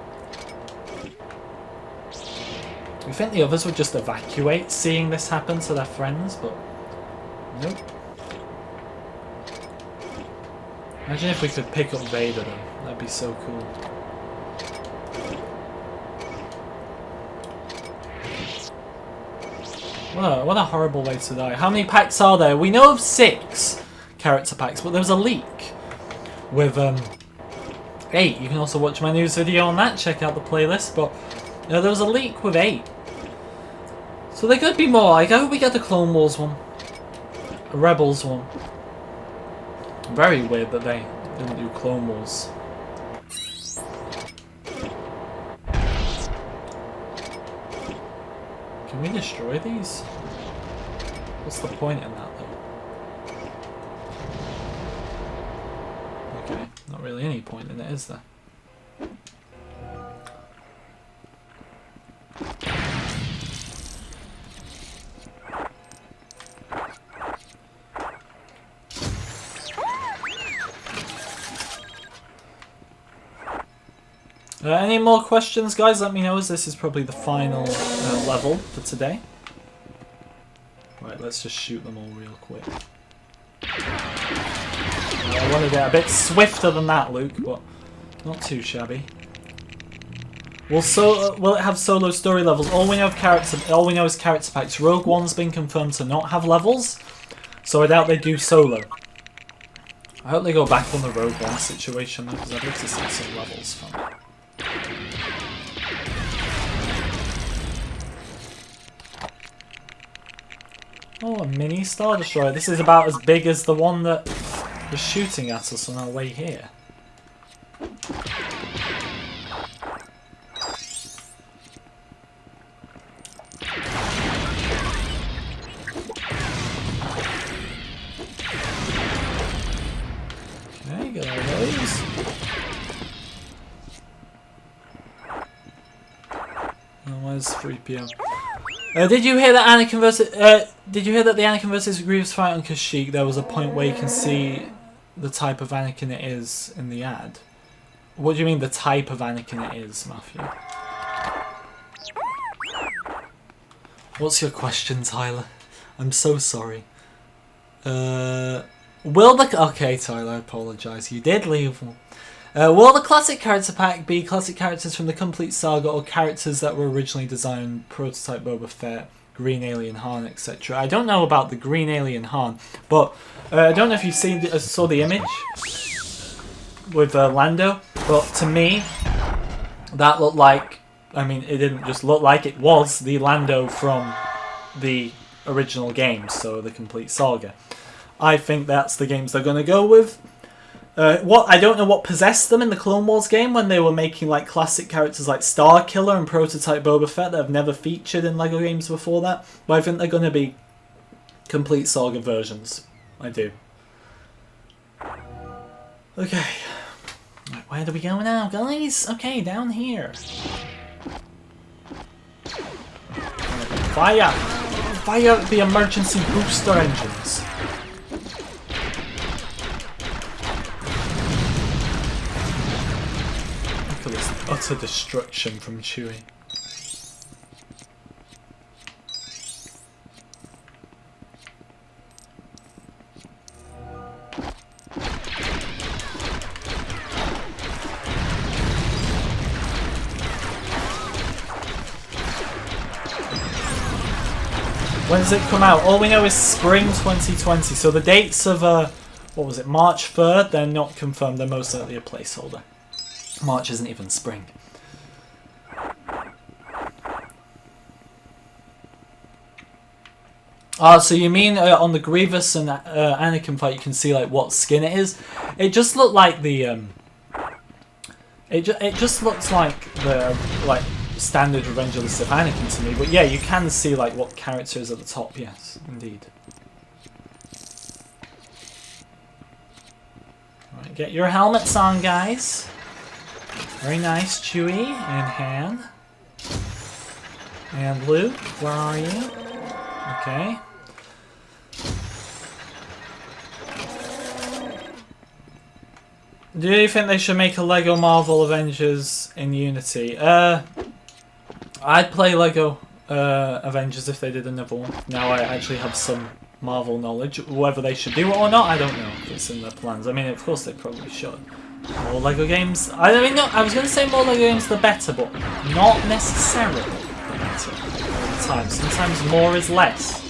We think the others would just evacuate seeing this happen to their friends, but nope. Imagine if we could pick up Vader though. That'd be so cool. What a horrible way to die. How many packs are there? We know of 6 character packs, but there was a leak with 8. You can also watch my news video on that, check out the playlist, but there was a leak with 8. So there could be more. Like, I hope we get the Clone Wars one. A Rebels one. Very weird that they didn't do Clone Wars. Can we destroy these? What's the point in that though? Okay, not really any point in it, is there? Any more questions, guys? Let me know, as this is probably the final level for today. Right, let's just shoot them all real quick. I wanted it a bit swifter than that, Luke, but not too shabby. Will it have solo story levels? All we know is character packs. Rogue One's been confirmed to not have levels, so I doubt they do solo. I hope they go back on the Rogue One situation though, because I'd like to see some levels from it. Oh, a mini Star Destroyer. This is about as big as the one that was shooting at us on our way here. Okay, get all those. Oh, where's 3PM? Did you hear that Anakin versus? Did you hear that the Anakin versus Grievous fight on Kashyyyk? There was a point where you can see the type of Anakin it is in the ad. What do you mean the type of Anakin it is, Matthew? What's your question, Tyler? I'm so sorry. Okay, Tyler, I apologise. You did leave one. Will the classic character pack be classic characters from the complete saga, or characters that were originally designed, prototype Boba Fett, Green Alien Han, etc.? I don't know about the Green Alien Han, but I don't know if you saw the image with Lando, but to me, that looked like, I mean, it didn't just look like, it was the Lando from the original games, so the complete saga. I think that's the games they're going to go with. I don't know what possessed them in the Clone Wars game when they were making like classic characters like Starkiller and prototype Boba Fett that have never featured in LEGO games before that. But I think they're going to be complete saga versions. I do. Okay. Right, where do we go now, guys? Okay, down here. Fire! Fire the emergency booster engines. Utter destruction from Chewie. When does it come out? All we know is spring 2020. So the dates of, what was it, March 3rd, they're not confirmed. They're most likely a placeholder. March isn't even spring. So you mean on the Grievous and Anakin fight you can see like what skin it is? It just looked like the it just looks like the standard Revenge of the Sith Anakin to me. But yeah, you can see like what character is at the top. Yes, indeed. Right, get your helmets on, guys. Very nice, Chewie and Han and Luke. Where are you? Okay. Do you think they should make a Lego Marvel Avengers in Unity? I'd play Lego Avengers if they did another one. Now I actually have some Marvel knowledge. Whether they should do it or not, I don't know if it's in their plans. I mean, of course they probably should. More Lego games. I mean, no, I was going to say more Lego games the better, but not necessarily the better all the time. Sometimes more is less.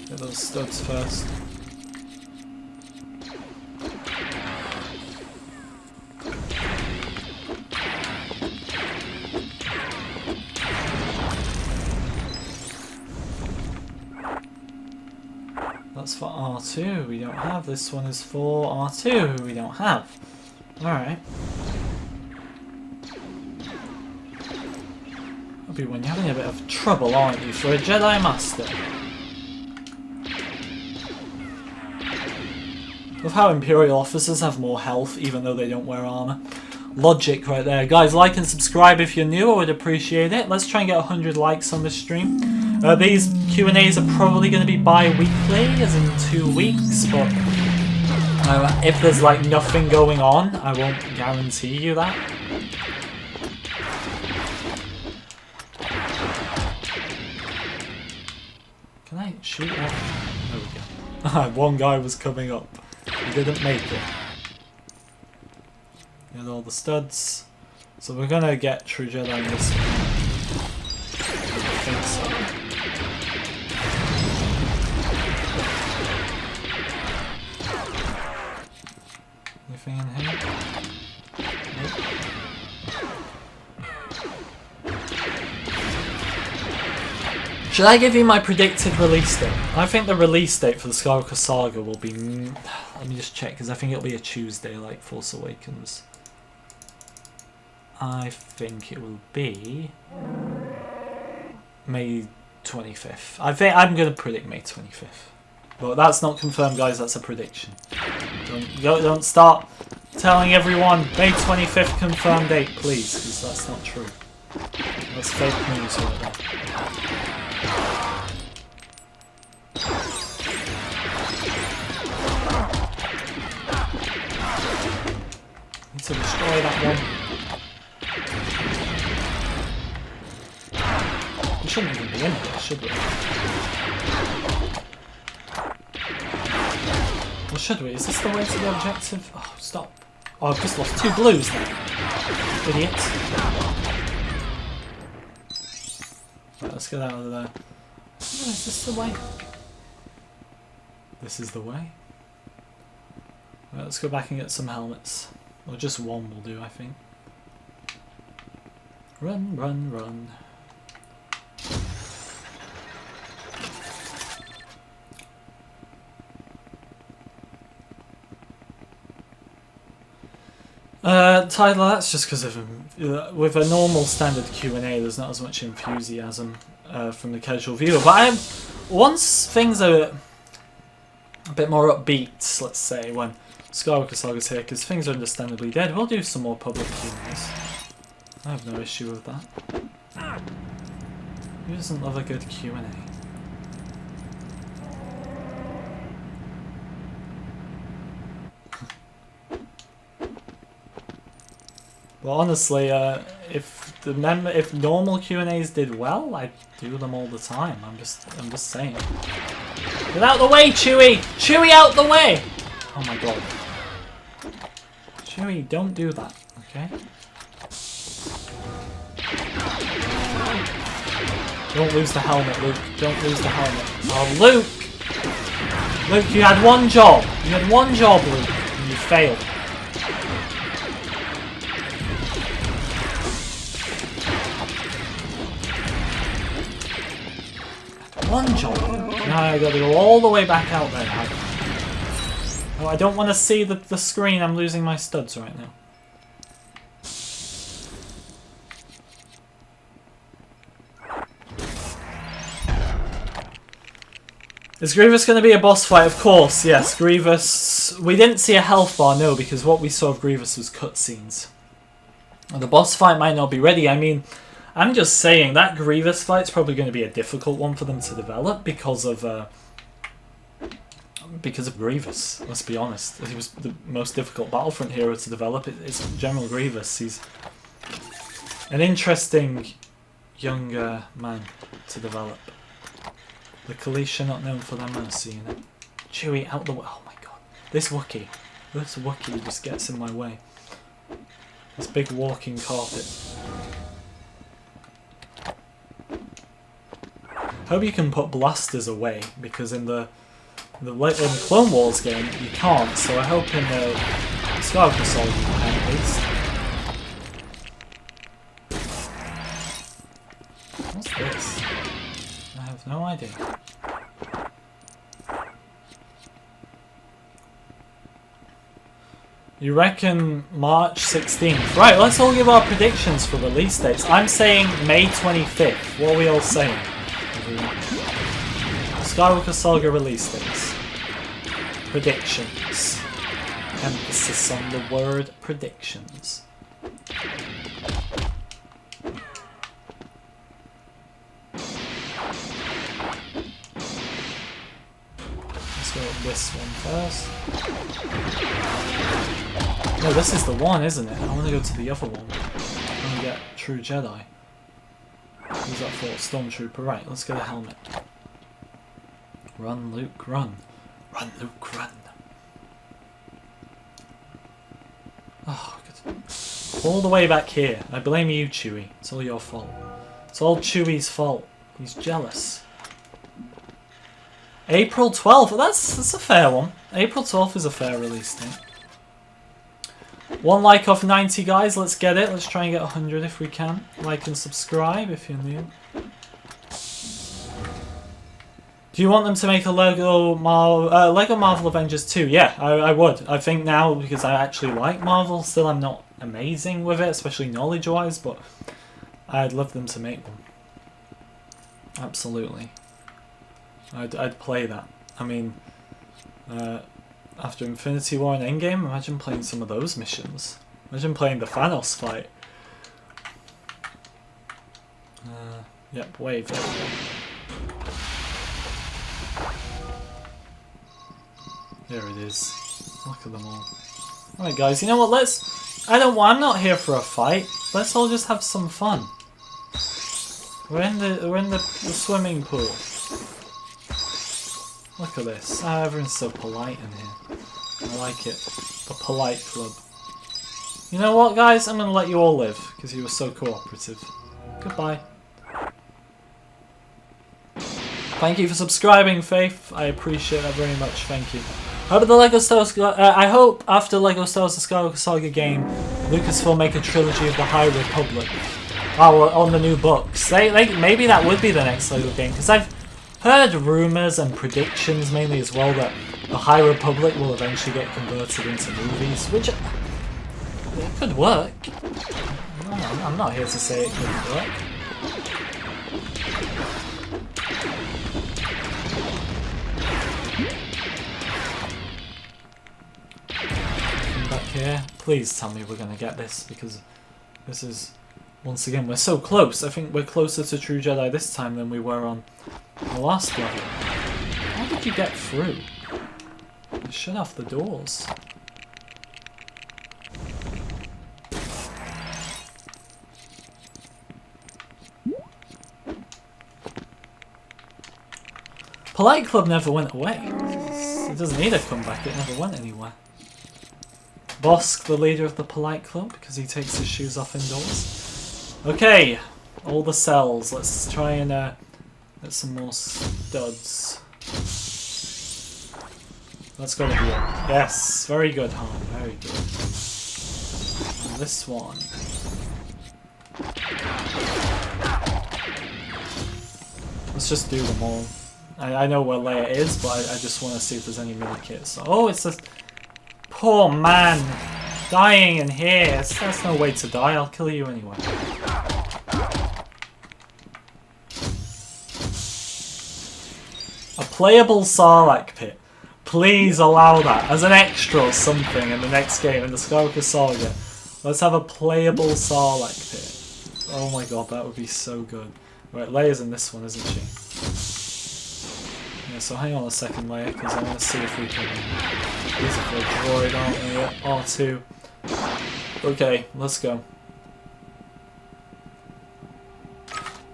Get those studs first. That's for R2, we don't have. This one is for R2, we don't have. Alright. Obi-Wan, you're having a bit of trouble, aren't you, for a Jedi Master? Love how Imperial officers have more health, even though they don't wear armor. Logic right there. Guys, like and subscribe if you're new, I would appreciate it. Let's try and get 100 likes on this stream. These Q&As are probably going to be bi-weekly, as in 2 weeks, but if there's like nothing going on, I won't guarantee you that. Can I shoot that? There we go. One guy was coming up. He didn't make it. Get all the studs. So we're gonna get True Jedi in this one. I think so. Anything in here? Nope. Should I give you my predicted release date? I think the release date for the Skywalker Saga will be... Let me just check, because I think it'll be a Tuesday, like Force Awakens. I think it will be... May 25th. I'm going to predict May 25th. But that's not confirmed, guys, that's a prediction. Don't start telling everyone May 25th confirmed date, please, because that's not true. That's fake news right there. Need to destroy that one. We shouldn't even be in here, should we? Or should we? Is this the way to the objective? Oh, stop. Oh, I've just lost 2 blues now. Idiot. Right, let's get out of there. Oh, is this the way? This is the way? Right, let's go back and get some helmets. Or just one will do, I think. Run, run, run. Tyler, that's just because of with a normal standard Q&A, there's not as much enthusiasm from the casual viewer. But once things are a bit more upbeat, let's say, when Skywalker Saga's here, because things are understandably dead, we'll do some more public Q&As. I have no issue with that. Who doesn't love a good Q&A? Well, honestly, if normal Q&As did well, I'd do them all the time. I'm just saying. Get out the way, Chewie! Chewie, out the way! Oh my god. Chewie, don't do that, okay? Don't lose the helmet, Luke. Don't lose the helmet. Oh, Luke! Luke, you had one job. You had one job, Luke, and you failed. One job. Now I gotta go all the way back out there. Oh, I don't want to see the screen. I'm losing my studs right now. Is Grievous going to be a boss fight? Of course, yes. Grievous... We didn't see a health bar, no, because what we saw of Grievous was cutscenes. The boss fight might not be ready. I mean, I'm just saying that Grievous fight's probably going to be a difficult one for them to develop because of Grievous. Let's be honest. He was the most difficult Battlefront hero to develop. It's General Grievous. He's an interesting young man to develop. The Kalisha not known for their mercy, you know. Chewie out the way. Oh my god. This Wookiee just gets in my way. This big walking carpet. Hope you can put blasters away, because in the Clone Wars game you can't, so I hope in the Skywalker Saga you can at least. What's this? I have no idea. You reckon March 16th? Right, let's all give our predictions for release dates. I'm saying May 25th. What are we all saying? Skywalker Saga release dates. Predictions. Emphasis on the word predictions. Let's go with this one first. No, this is the one, isn't it? I want to go to the other one. I want to get True Jedi. Who's that for? Stormtrooper. Right, let's get a helmet. Run, Luke, run. Run, Luke, run. Oh, good. All the way back here. I blame you, Chewie. It's all your fault. It's all Chewie's fault. He's jealous. April 12th. That's a fair one. April 12th is a fair release date. One like off 90, guys. Let's get it. Let's try and get 100 if we can. Like and subscribe if you're new. Do you want them to make a Lego Marvel Avengers 2? Yeah, I would. I think now, because I actually like Marvel, still I'm not amazing with it, especially knowledge-wise, but I'd love them to make one. Absolutely. I'd play that. I mean, after Infinity War and Endgame, imagine playing some of those missions. Imagine playing the Thanos fight. Yep, wave. There we go. There it is. Look at them all. Alright guys, you know what, I'm not here for a fight. Let's all just have some fun. We're in the swimming pool. Look at this. Oh, everyone's so polite in here. I like it. The polite club. You know what, guys? I'm gonna let you all live, because you were so cooperative. Goodbye. Thank you for subscribing, Faith. I appreciate that very much. Thank you. I hope after Lego Star Wars: The Skywalker Saga game, Lucasfilm make a trilogy of the High Republic. Oh, on the new books. Maybe that would be the next Lego game, because I've heard rumours and predictions mainly as well that the High Republic will eventually get converted into movies, which it could work. I'm not here to say it couldn't work. Here. Please tell me we're going to get this, because this is, once again, we're so close. I think we're closer to True Jedi this time than we were on the last level. How did you get through? You shut off the doors. Polite Club never went away. It doesn't need a comeback, it never went anywhere. Bosk, the leader of the polite club, because he takes his shoes off indoors. Okay, all the cells. Let's try and get some more studs. Let's go to the end. Yes, very good, Han. Very good. And this one. Let's just do them all. I know where Leia is, but I just want to see if there's any mini kits. Oh, it's a poor man dying in here. That's no way to die. I'll kill you anyway. A playable Sarlacc pit. Please allow that as an extra or something in the next game in the Skywalker Saga. Let's have a playable Sarlacc pit. Oh my god, that would be so good. Right, Leia's in this one, isn't she? Yeah, so hang on a second, Leia, because I want to see if we can use it for a droid, aren't we? Yeah, R2. Okay, let's go.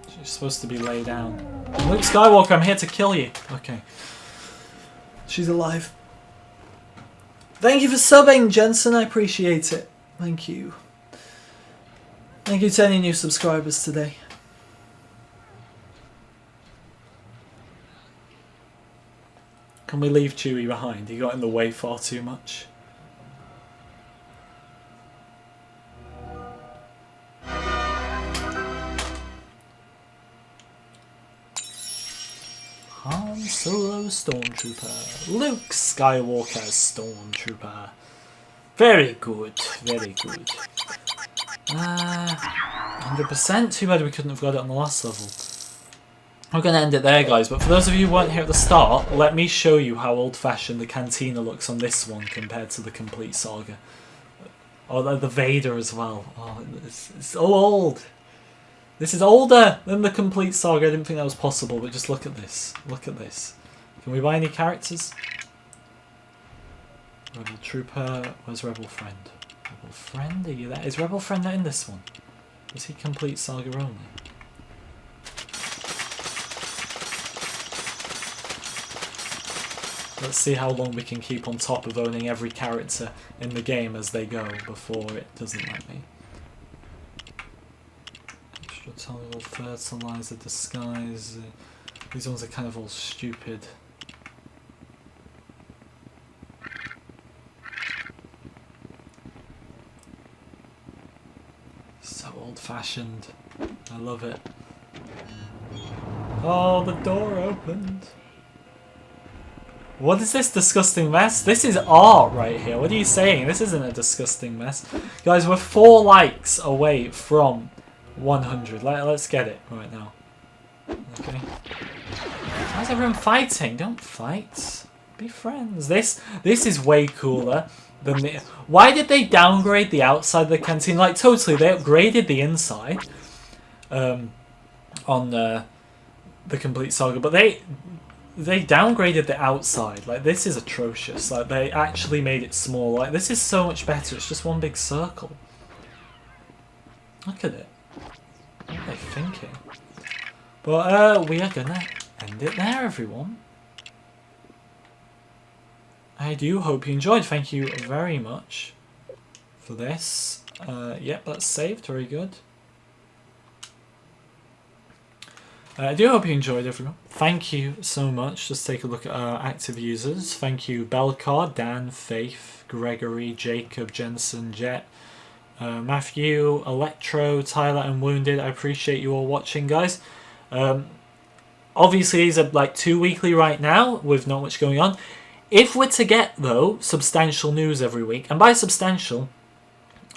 She's supposed to be laid down. Luke Skywalker, I'm here to kill you. Okay. She's alive. Thank you for subbing, Jensen. I appreciate it. Thank you. Thank you to any new subscribers today. Can we leave Chewie behind? He got in the way far too much. Han Solo Stormtrooper. Luke Skywalker Stormtrooper. Very good, very good. 100%. Too bad we couldn't have got it on the last level. We're going to end it there, guys, but for those of you who weren't here at the start, let me show you how old-fashioned the Cantina looks on this one compared to the complete Saga. Oh, the Vader as well. Oh, it's so old. This is older than the complete Saga. I didn't think that was possible, but just look at this. Look at this. Can we buy any characters? Rebel Trooper. Where's Rebel Friend? Rebel Friend, are you there? Is Rebel Friend not in this one? Is he complete Saga only? Let's see how long we can keep on top of owning every character in the game as they go before it doesn't let me. Extra toggle, fertilizer, disguise. These ones are kind of all stupid. So old-fashioned. I love it. Oh, the door opened. What is this disgusting mess? This is art right here. What are you saying? This isn't a disgusting mess. Guys, we're 4 likes away from 100. Let's get it right now. Okay. Why is everyone fighting? Don't fight. Be friends. This is way cooler than the... Why did they downgrade the outside of the canteen? Like, totally, they upgraded the inside on the complete Saga, but they downgraded the outside. Like, this is atrocious. Like, they actually made it small. Like, this is so much better. It's just one big circle. Look at it. What are they thinking? But we are gonna end it there, everyone. I do hope you enjoyed. Thank you very much for this. Yep, that's saved. Very good. I do hope you enjoyed, everyone. Thank you so much. Just take a look at our active users. Thank you, Belcar, Dan, Faith, Gregory, Jacob, Jensen, Jet, Matthew, Electro, Tyler, and Wounded. I appreciate you all watching, guys. Obviously, these are like 2 weekly right now with not much going on. If we're to get, though, substantial news every week, and by substantial,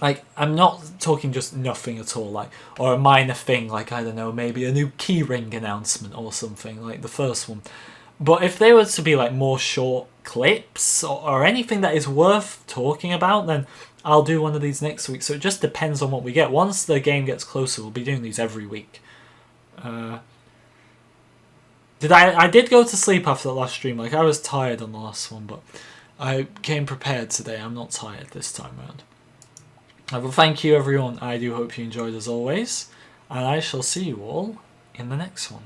like, I'm not talking just nothing at all, like, or a minor thing, like, I don't know, maybe a new keyring announcement or something, like the first one. But if they were to be, like, more short clips or anything that is worth talking about, then I'll do one of these next week. So it just depends on what we get. Once the game gets closer, we'll be doing these every week. I did go to sleep after the last stream. Like, I was tired on the last one, but I came prepared today. I'm not tired this time around. Well, thank you, everyone. I do hope you enjoyed as always, and I shall see you all in the next one.